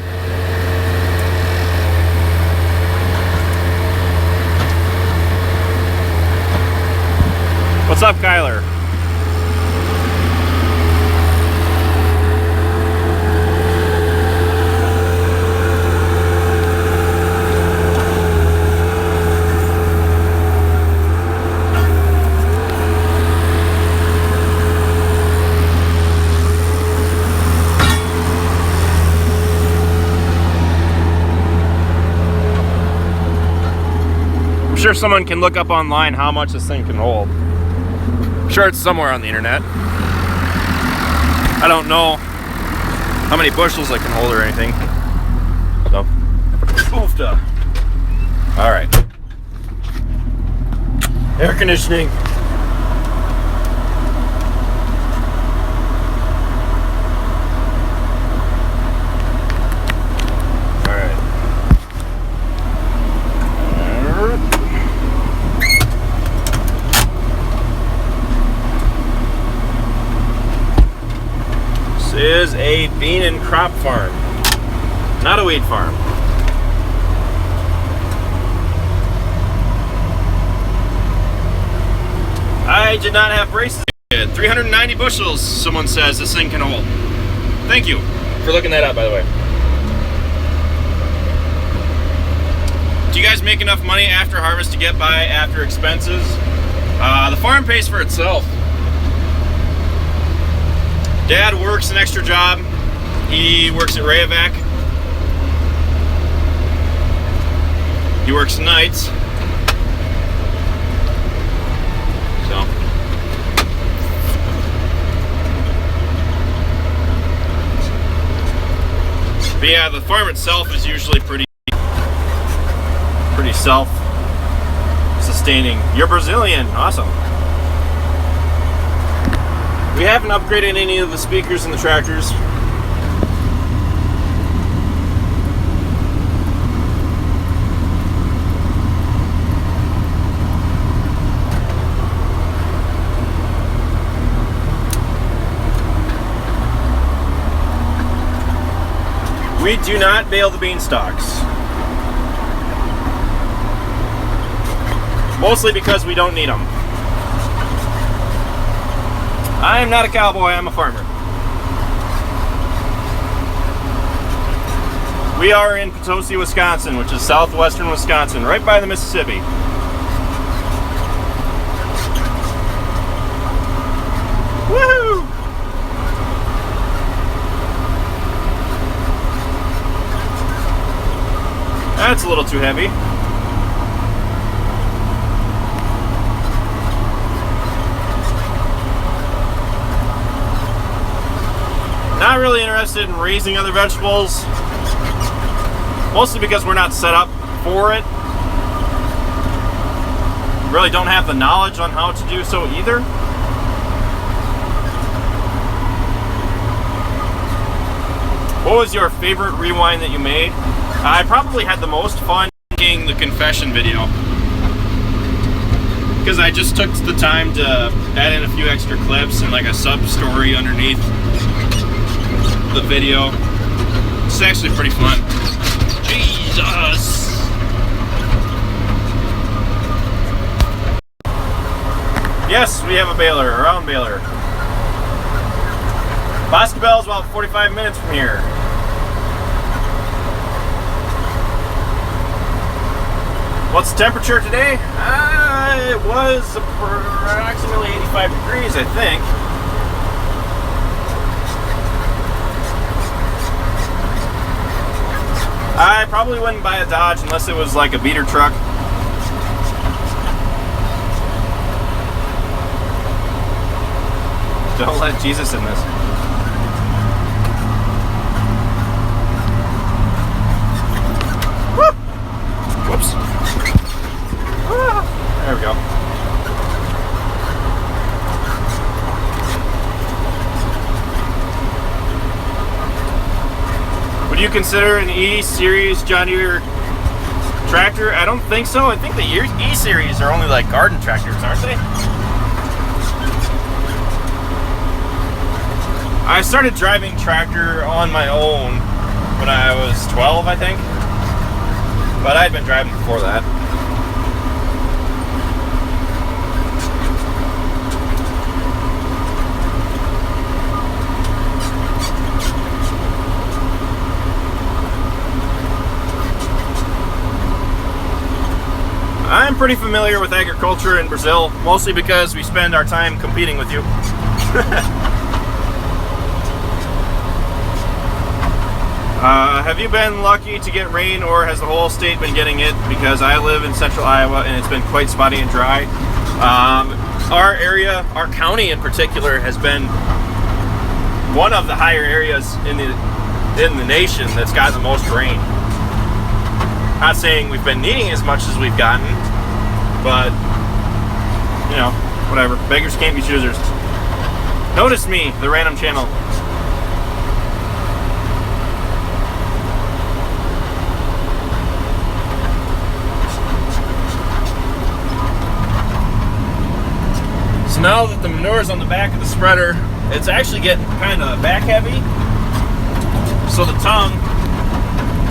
What's up, Kyler? I'm sure someone can look up online how much this thing can hold. I'm sure it's somewhere on the internet. I don't know how many bushels it can hold or anything. So, oofta. All right. Air conditioning. This is a bean and crop farm, not a wheat farm. I did not have braces. 390 bushels, someone says this thing can hold. Thank you for looking that up, by the way. Do you guys make enough money after harvest to get by after expenses? The farm pays for itself. Dad works an extra job. He works at Rayovac. He works nights. So. But yeah, the farm itself is usually pretty self-sustaining. You're Brazilian, awesome. We haven't upgraded any of the speakers in the tractors. We do not bale the beanstalks. Mostly because we don't need them. I am not a cowboy, I'm a farmer. We are in Potosi, Wisconsin, which is southwestern Wisconsin, right by the Mississippi. Woohoo! That's a little too heavy. Not really interested in raising other vegetables, mostly because we're not set up for it. Really don't have the knowledge on how to do so either. What was your favorite rewind that you made? I probably had the most fun making the confession video, because I just took the time to add in a few extra clips and like a sub-story underneath the video. It's actually pretty fun. Jesus! Yes, we have a baler, a round baler. Boscobel is about 45 minutes from here. What's the temperature today? It was approximately 85 degrees, I think. I probably wouldn't buy a Dodge unless it was like a beater truck. Don't let Jesus in this. Woo! Whoops. There we go. Would you consider an E-Series John Deere tractor? I don't think so. I think the E-Series are only like garden tractors, aren't they? I started driving tractor on my own when I was 12, I think. But I'd been driving before that. I'm pretty familiar with agriculture in Brazil, mostly because we spend our time competing with you. Have you been lucky to get rain, or has the whole state been getting it? Because I live in central Iowa and it's been quite spotty and dry. Our area, our county in particular, has been one of the higher areas in the nation that's gotten the most rain. Not saying we've been needing as much as we've gotten, but you know, whatever. Beggars can't be choosers. Notice me, the random channel. So now that the manure's on the back of the spreader, it's actually getting kind of back heavy. So the tongue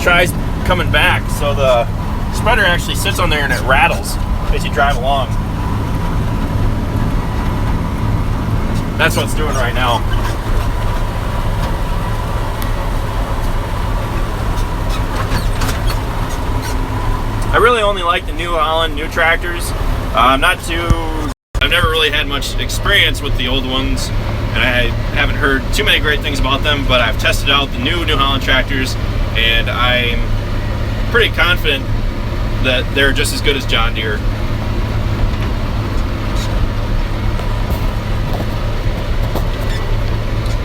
tries coming back. So the spreader actually sits on there and it rattles as you drive along. That's what it's doing right now. I really only like the New Holland new tractors. I've never really had much experience with the old ones, and I haven't heard too many great things about them, but I've tested out the New Holland tractors, and I'm pretty confident that they're just as good as John Deere.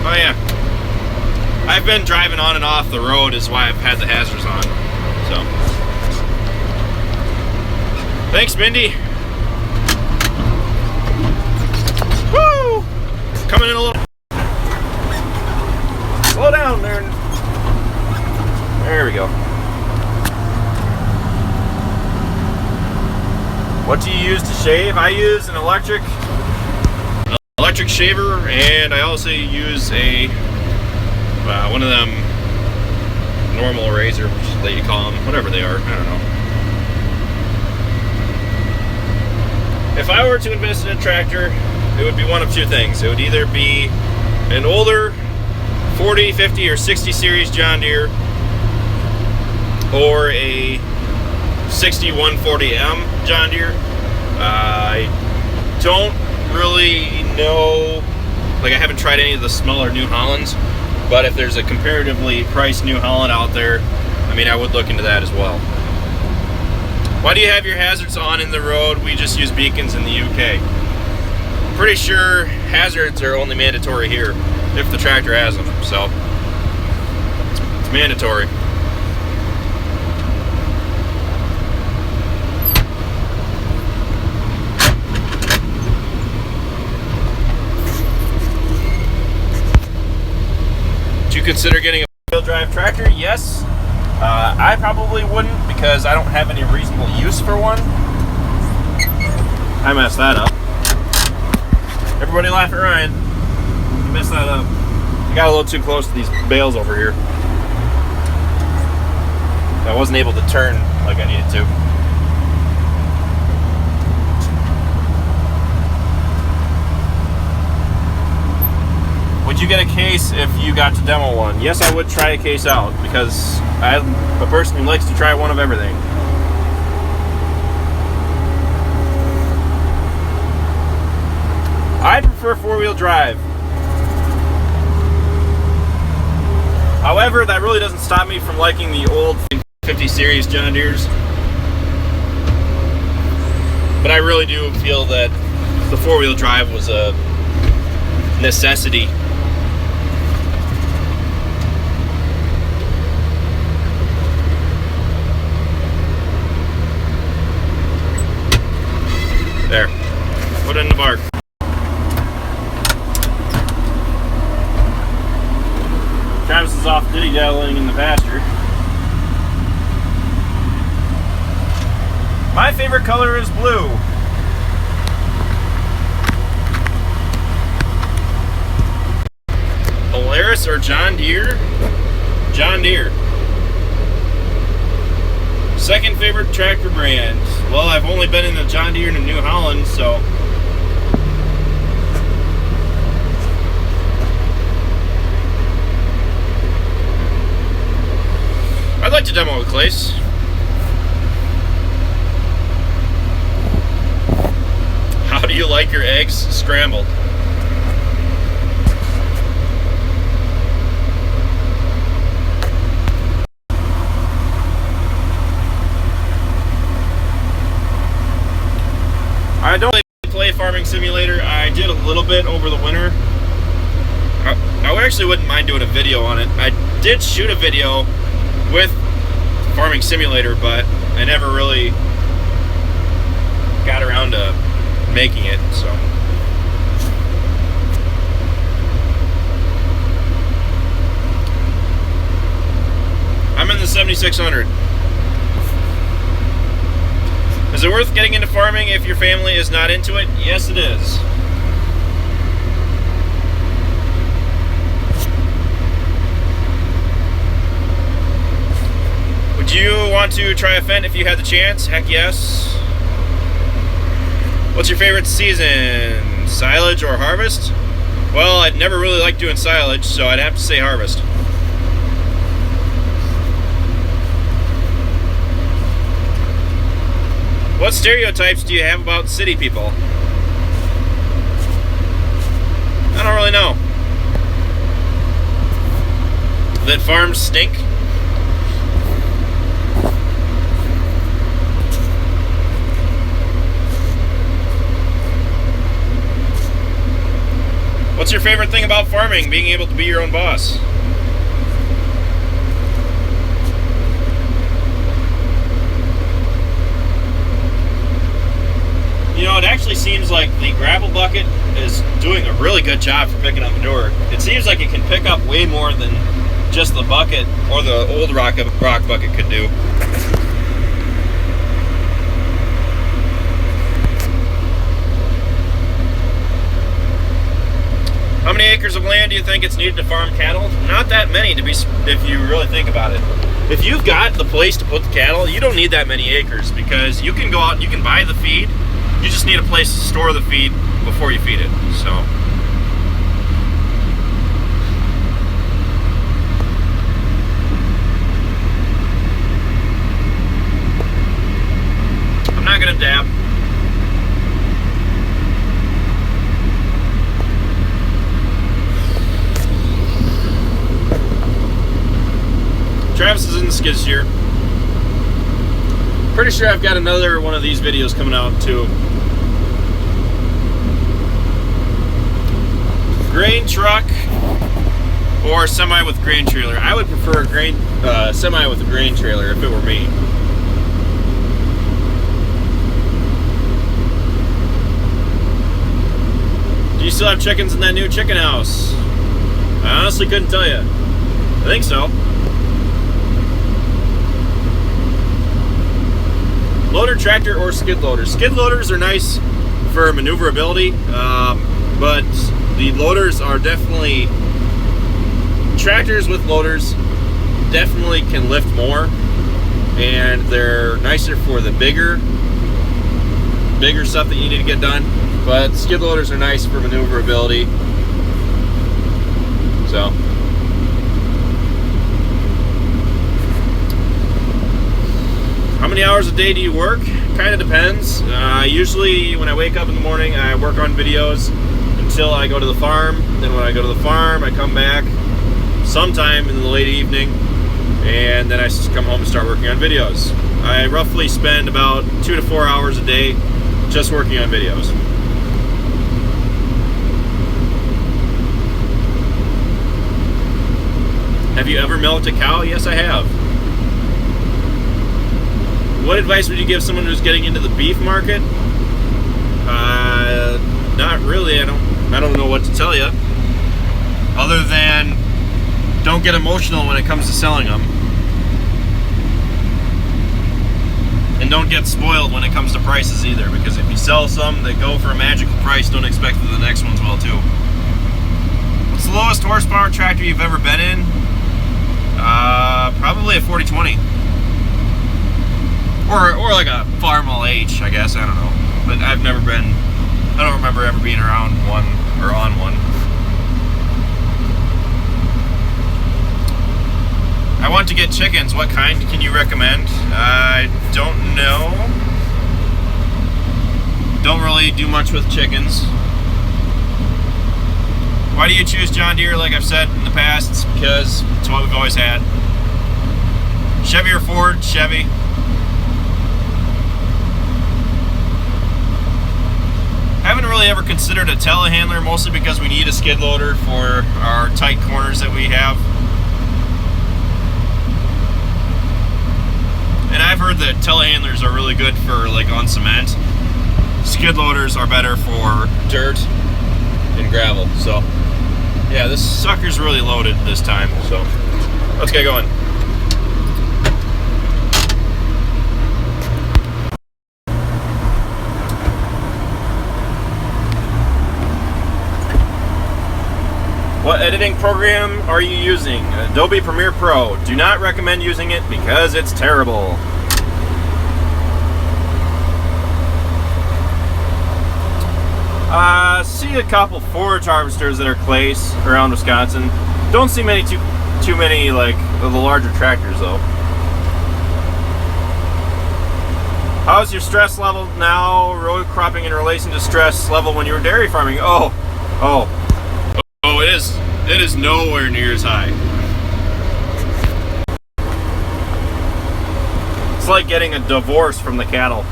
Oh yeah, I've been driving on and off the road is why I've had the hazards on, so. Thanks, Mindy. Woo! Coming in a little. Slow down there. There we go. What do you use to shave? I use an electric shaver, and I also use a one of them normal razor that you call them, whatever they are. I don't know. If I were to invest in a tractor, it would be one of two things. It would either be an older 40, 50, or 60 series John Deere, or a 6140M John Deere. I don't really know, like I haven't tried any of the smaller New Hollands, but if there's a comparatively priced New Holland out there, I mean, I would look into that as well. Why do you have your hazards on in the road? We just use beacons in the UK. Pretty sure hazards are only mandatory here if the tractor has them, so it's mandatory. Do you consider getting a wheel drive tractor? Yes. I probably wouldn't because I don't have any reasonable use for one. I messed that up. Everybody laugh at Ryan. You messed that up. I got a little too close to these bales over here. I wasn't able to turn like I needed to. Would you get a case if you got to demo one? Yes, I would try a case out because I'm a person who likes to try one of everything. I prefer four-wheel drive. However, that really doesn't stop me from liking the old 50 series John Deeres. But I really do feel that the four-wheel drive was a necessity. There. Put in the bark. Travis is off dilly-dallying in the pasture. My favorite color is blue. Polaris or John Deere? John Deere. Second favorite tractor brand. Well, I've only been in the John Deere and the New Holland, so I'd like to demo a place. How do you like your eggs scrambled? I don't play Farming Simulator. I did a little bit over the winter. I actually wouldn't mind doing a video on it. I did shoot a video with Farming Simulator, but I never really got around to making it, so. I'm in the 7600. Is it worth getting into farming if your family is not into it? Yes, it is. want to try a Fendt if you had the chance? Heck yes. What's your favorite season? Silage or harvest? Well, I'd never really liked doing silage, so I'd have to say harvest. What stereotypes do you have about city people? I don't really know. That farms stink? What's your favorite thing about farming? Being able to be your own boss. You know, it actually seems like the gravel bucket is doing a really good job for picking up manure. It seems like it can pick up way more than just the bucket or the old rock bucket could do. How many acres of land do you think it's needed to farm cattle? Not that many, if you really think about it. If you've got the place to put the cattle, you don't need that many acres, because you can go out and you can buy the feed. You just need a place to store the feed before you feed it. So I'm not gonna dab. Travis is in the skid steer. Pretty sure I've got another one of these videos coming out too. Grain truck or semi with grain trailer. I would prefer a semi with a grain trailer if it were me. Do you still have chickens in that new chicken house? I honestly couldn't tell you. I think so. Loader, tractor, or skid loader? Skid loaders are nice for maneuverability, but the loaders are definitely, tractors with loaders definitely can lift more, and they're nicer for the bigger stuff that you need to get done. But skid loaders are nice for maneuverability. So how many hours a day do you work? Kind of depends. Usually when I wake up in the morning, I work on videos until I go to the farm. Then when I go to the farm, I come back sometime in the late evening, and then I come home and start working on videos. I roughly spend about 2 to 4 hours a day just working on videos. Have you ever milked a cow? Yes, I have. What advice would you give someone who's getting into the beef market? Not really. I don't know what to tell you, other than don't get emotional when it comes to selling them, and don't get spoiled when it comes to prices either. Because if you sell some that go for a magical price, don't expect that the next ones will too. What's the lowest horsepower tractor you've ever been in? Probably a 4020. Or like a Farmall H, I guess. I don't know. But I don't remember ever being around one or on one. I want to get chickens. What kind can you recommend? I don't know. Don't really do much with chickens. Why do you choose John Deere? Like I've said in the past, it's because it's what we've always had. Chevy or Ford? Chevy. I haven't really ever considered a telehandler, mostly because we need a skid loader for our tight corners that we have. And I've heard that telehandlers are really good for like on cement. Skid loaders are better for dirt and gravel. So yeah, this sucker's really loaded this time. So let's get going. What editing program are you using? Adobe Premiere Pro. Do not recommend using it because it's terrible. See a couple forage harvesters that are clays around Wisconsin. Don't see many too many like of the larger tractors though. How's your stress level now? Row cropping in relation to stress level when you were dairy farming? It is nowhere near as high. It's like getting a divorce from the cattle.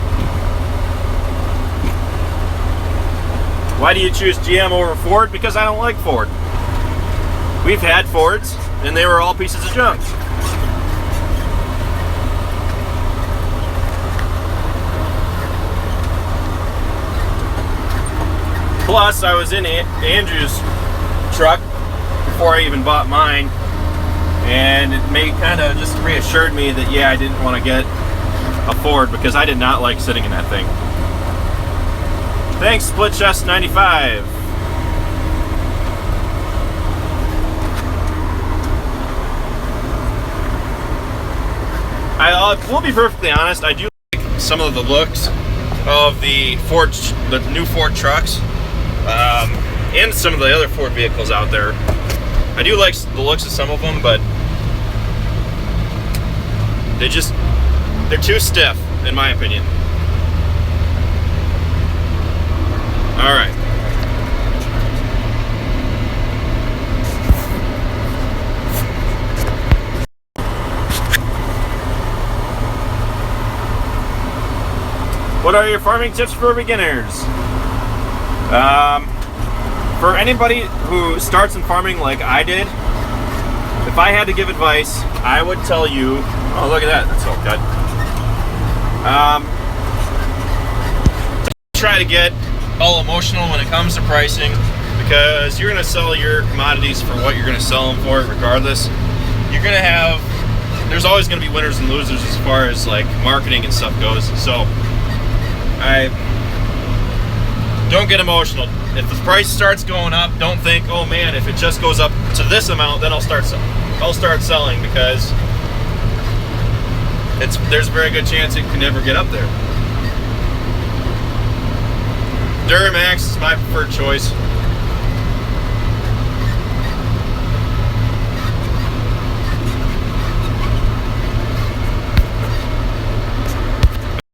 Why do you choose GM over Ford? Because I don't like Ford. We've had Fords, and they were all pieces of junk. Plus, I was in Andrew's truck before I even bought mine, and it kind of just reassured me that, yeah, I didn't want to get a Ford because I did not like sitting in that thing. Thanks, Split Chest 95. I will be perfectly honest. I do like some of the looks of the new Ford trucks, and some of the other Ford vehicles out there. I do like the looks of some of them, but they're too stiff, in my opinion. All right. What are your farming tips for beginners? For anybody who starts in farming like I did, if I had to give advice, I would tell you, oh, look at that, that's all good. Try to get all emotional when it comes to pricing, because you're going to sell your commodities for what you're going to sell them for regardless. There's always going to be winners and losers as far as like marketing and stuff goes. So don't get emotional. If the price starts going up, don't think, oh man, if it just goes up to this amount, then I'll start selling, because there's a very good chance it can never get up there. Duramax is my preferred choice.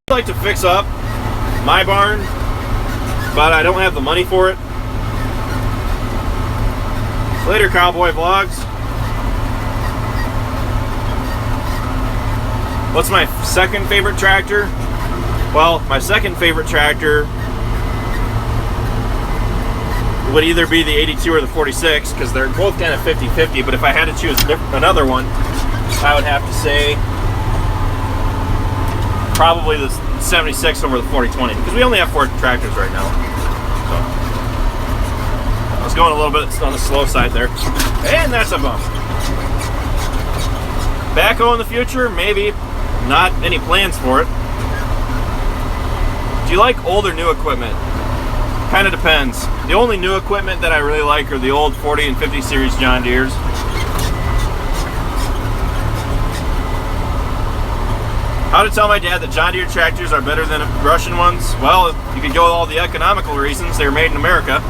I'd like to fix up my barn, but I don't have the money for it. Later, Cowboy Vlogs. What's my second favorite tractor? Well, my second favorite tractor would either be the 82 or the 46, because they're both kind of 50-50, but if I had to choose another one, I would have to say probably the 76 over the 4020, because we only have 4 tractors right now. So I was going a little bit on the slow side there, and that's a bump. Backhoe in the future, maybe. Not any plans for it. Do you like old or new equipment? Kind of depends. The only new equipment that I really like are the old 40 and 50 series John Deeres. How to tell my dad that John Deere tractors are better than Russian ones? Well, you could go with all the economical reasons. They were made in America.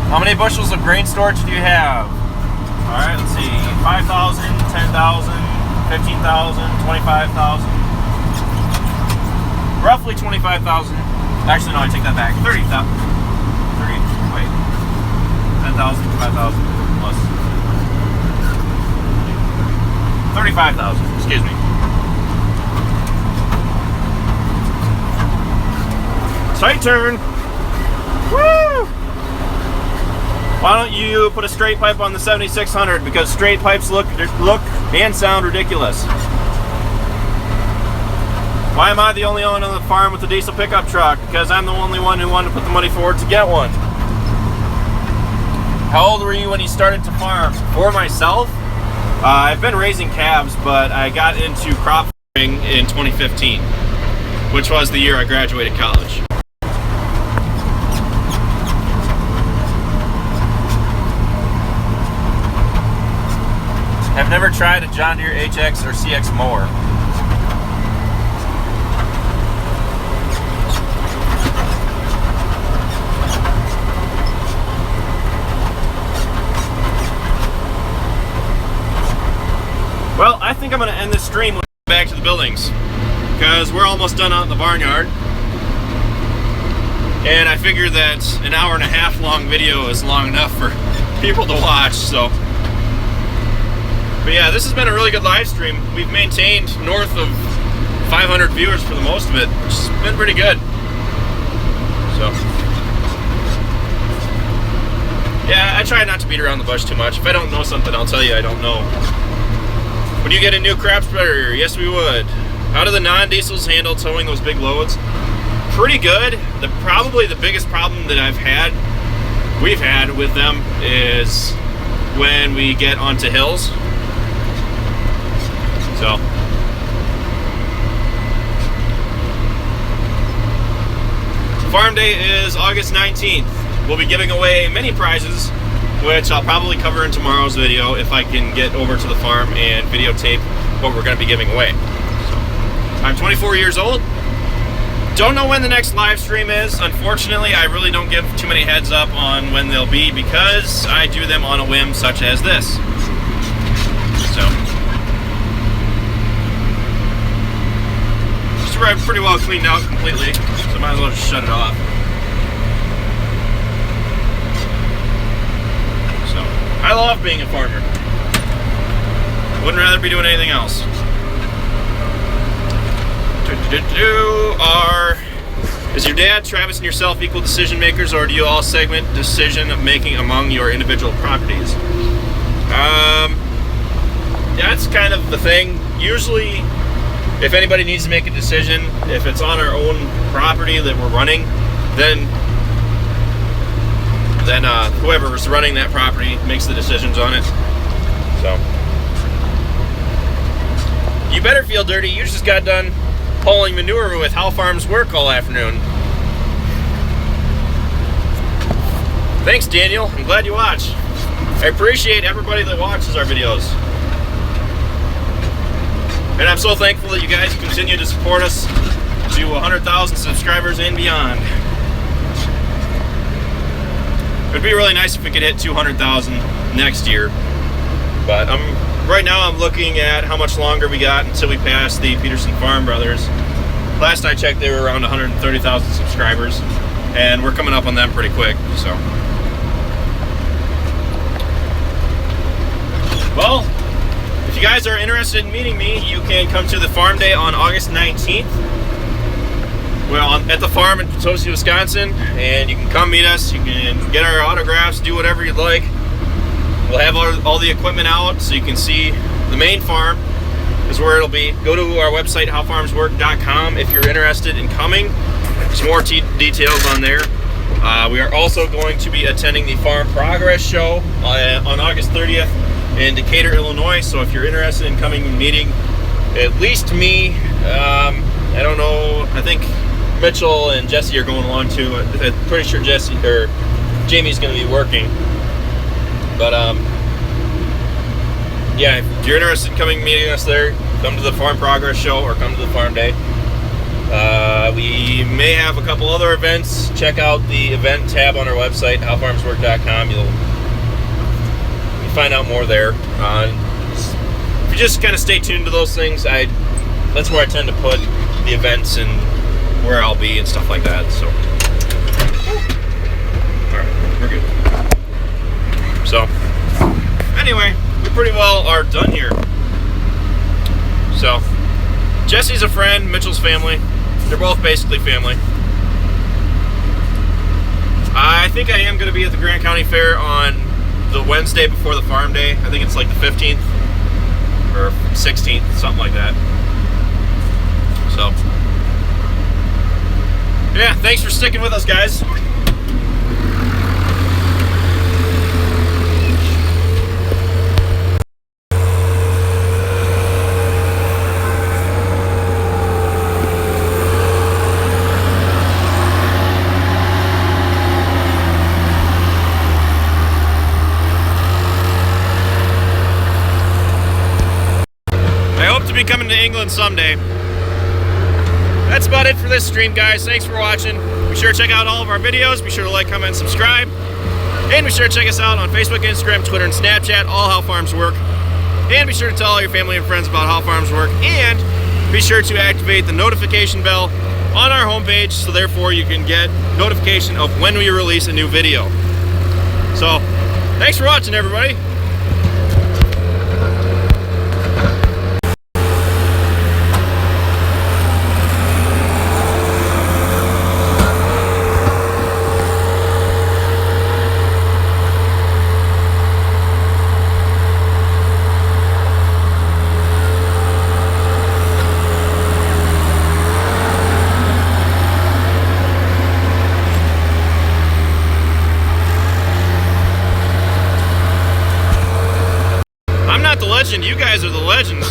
How many bushels of grain storage do you have? All right, let's see. 5,000, 10,000, 15,000, 25,000. Roughly 25,000. Actually, no, I take that back. 30,000. 10,000, 5,000 plus 35,000. Excuse me. Tight turn. Woo! Why don't you put a straight pipe on the 7600? Because straight pipes look and sound ridiculous. Why am I the only one on the farm with a diesel pickup truck? Because I'm the only one who wanted to put the money forward to get one. How old were you when you started to farm? For myself, I've been raising calves, but I got into crop farming in 2015, which was the year I graduated college. Have never tried a John Deere HX or CX mower. Well, I think I'm going to end this stream when we get back to the buildings, because we're almost done out in the barnyard. And I figure that an hour and a half long video is long enough for people to watch, so. But yeah, this has been a really good live stream. We've maintained north of 500 viewers for the most of it, which has been pretty good. So. Yeah, I try not to beat around the bush too much. If I don't know something, I'll tell you I don't know. Would you get a new crop spreader? Yes, we would. How do the non-diesels handle towing those big loads? Pretty good. Probably the biggest problem that we've had with them is when we get onto hills. So. Farm Day is August 19th. We'll be giving away many prizes, which I'll probably cover in tomorrow's video if I can get over to the farm and videotape what we're going to be giving away. So, I'm 24 years old. Don't know when the next live stream is. Unfortunately, I really don't give too many heads up on when they'll be because I do them on a whim such as this. So, just pretty well cleaned out completely, so I might as well just shut it off. I love being a farmer. Wouldn't rather be doing anything else. Is your dad, Travis, and yourself equal decision makers, or do you all segment decision making among your individual properties? That's kind of the thing. Usually, if anybody needs to make a decision, if it's on our own property that we're running, then whoever is running that property makes the decisions on it. So, you better feel dirty. You just got done hauling manure with How Farms Work all afternoon. Thanks, Daniel. I'm glad you watch. I appreciate everybody that watches our videos. And I'm so thankful that you guys continue to support us to 100,000 subscribers and beyond. It'd be really nice if we could hit 200,000 next year, but right now I'm looking at how much longer we got until we pass the Peterson Farm Brothers. Last I checked, they were around 130,000 subscribers, and we're coming up on them pretty quick. So, well, if you guys are interested in meeting me, you can come to the Farm Day on August 19th. Well, at the farm in Potosi, Wisconsin, and you can come meet us. You can get our autographs, do whatever you'd like. We'll have all the equipment out so you can see the main farm is where it'll be. Go to our website, howfarmswork.com, if you're interested in coming. There's more details on there. We are also going to be attending the Farm Progress Show on August 30th in Decatur, Illinois. So if you're interested in coming and meeting at least me, I don't know, I think Mitchell and Jesse are going along too. I'm pretty sure Jamie's going to be working. But yeah, if you're interested in coming and meeting us there, come to the Farm Progress Show or come to the Farm Day. We may have a couple other events. Check out the event tab on our website, howfarmswork.com. You'll find out more there. If you just kind of stay tuned to those things, that's where I tend to put the events and where I'll be and stuff like that. So, alright, we're good. So, anyway, we pretty well are done here. So, Jesse's a friend, Mitchell's family. They're both basically family. I think I am going to be at the Grant County Fair on the Wednesday before the Farm Day. I think it's like the 15th or 16th, something like that. So, yeah, thanks for sticking with us, guys. be coming to England someday. That's about it for this stream, guys. Thanks for watching. Be sure to check out all of our videos. Be sure to like, comment, and subscribe. And be sure to check us out on Facebook, Instagram, Twitter, and Snapchat, all How Farms Work. And be sure to tell all your family and friends about How Farms Work. And be sure to activate the notification bell on our homepage, so therefore you can get notification of when we release a new video. So, thanks for watching, everybody. You guys are the legends.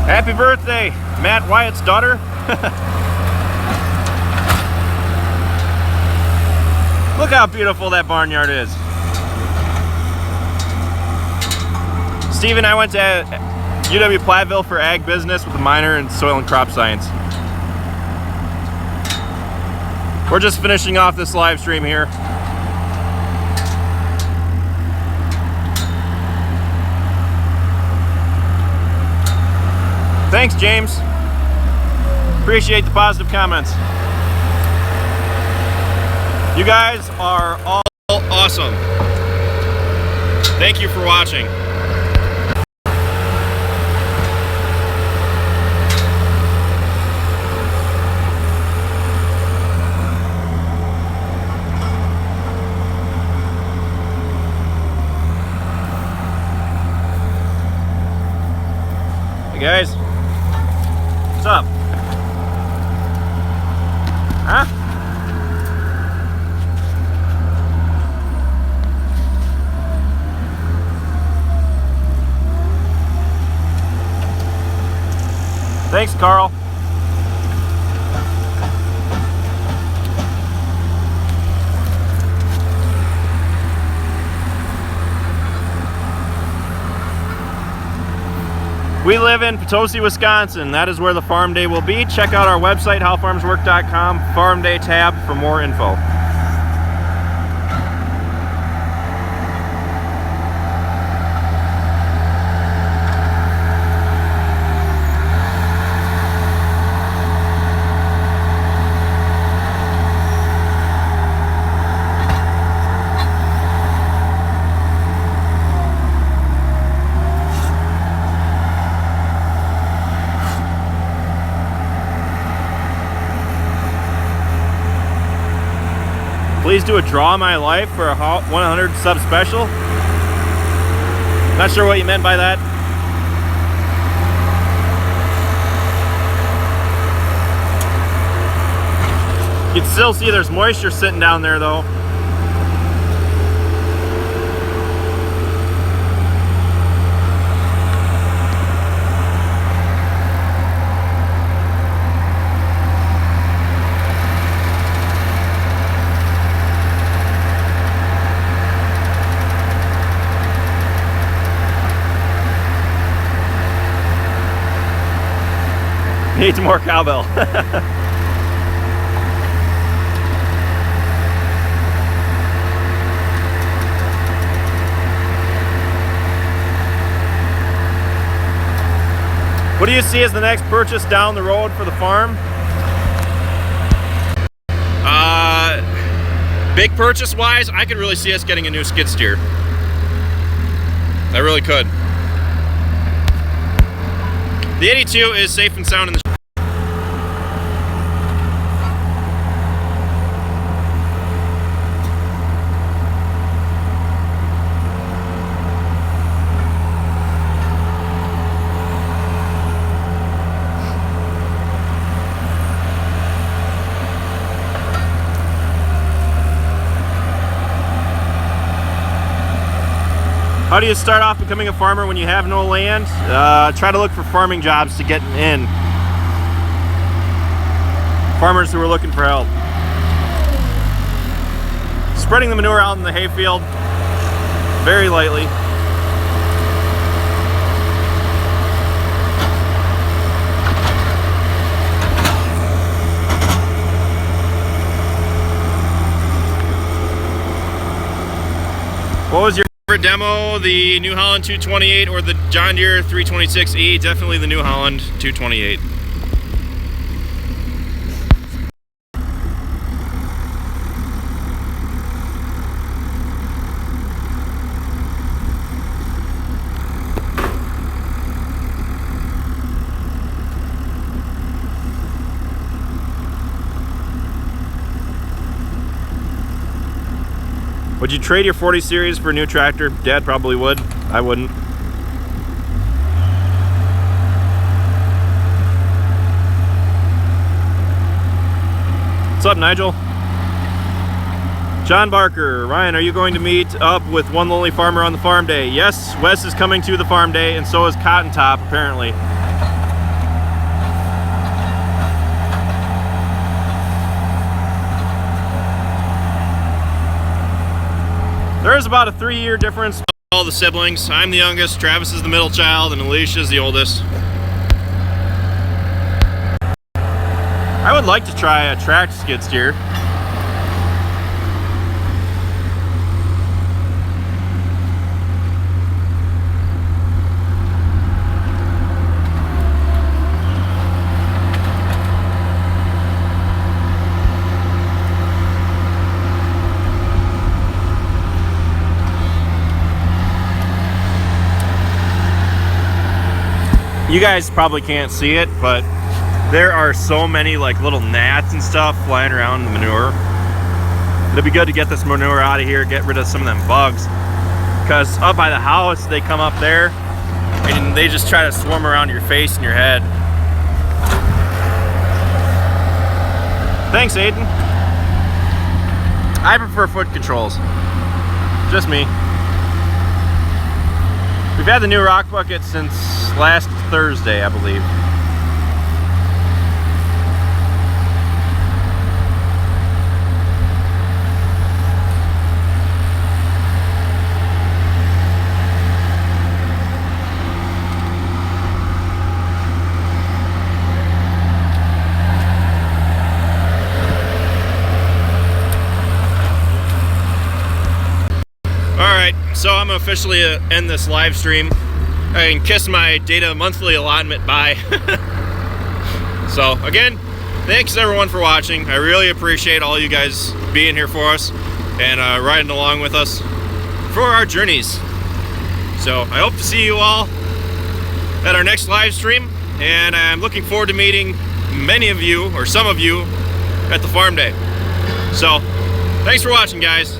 Happy birthday, Matt Wyatt's daughter. Look how beautiful that barnyard is. Steve and I went to UW Platteville for ag business with a minor in soil and crop science. We're just finishing off this live stream here. Thanks, James. Appreciate the positive comments. You guys are all awesome. Thank you for watching. Hey guys. What's up? Huh? Thanks, Carl. We live in Potosi, Wisconsin. That is where the farm day will be. Check out our website, howfarmswork.com, farm day tab for more info. Please do a draw my life for a 100 sub special. Not sure what you meant by that. You can still see there's moisture sitting down there though. Need some more cowbell. What do you see as the next purchase down the road for the farm? Big purchase wise, I could really see us getting a new skid steer. I really could. The 82 is safe and sound in the How do you start off becoming a farmer when you have no land? Try to look for farming jobs to get in. Farmers who are looking for help. Spreading the manure out in the hayfield very lightly. What was your favorite demo? The New Holland 228 or the John Deere 326E? Definitely the New Holland 228. Would you trade your 40 series for a new tractor? Dad probably would. I wouldn't. What's up, Nigel? John Barker. Ryan, are you going to meet up with One Lonely Farmer on the farm day? Yes, Wes is coming to the farm day, and so is Cotton Top, apparently. There is about a 3-year difference. All the siblings. I'm the youngest, Travis is the middle child, and Alicia is the oldest. I would like to try a tracked skid steer. You guys probably can't see it, but there are so many like little gnats and stuff flying around in the manure. It'd be good to get this manure out of here, get rid of some of them bugs. Because up by the house, they come up there and they just try to swarm around your face and your head. Thanks, Aiden. I prefer foot controls. Just me. We've had the new rock bucket since last Thursday, I believe. Alright, so I'm gonna officially end this live stream. I can kiss my data monthly allotment bye. So again, thanks everyone for watching. I really appreciate all you guys being here for us and riding along with us for our journeys. So I hope to see you all at our next live stream, and I'm looking forward to meeting many of you, or some of you, at the farm day. So thanks for watching, guys.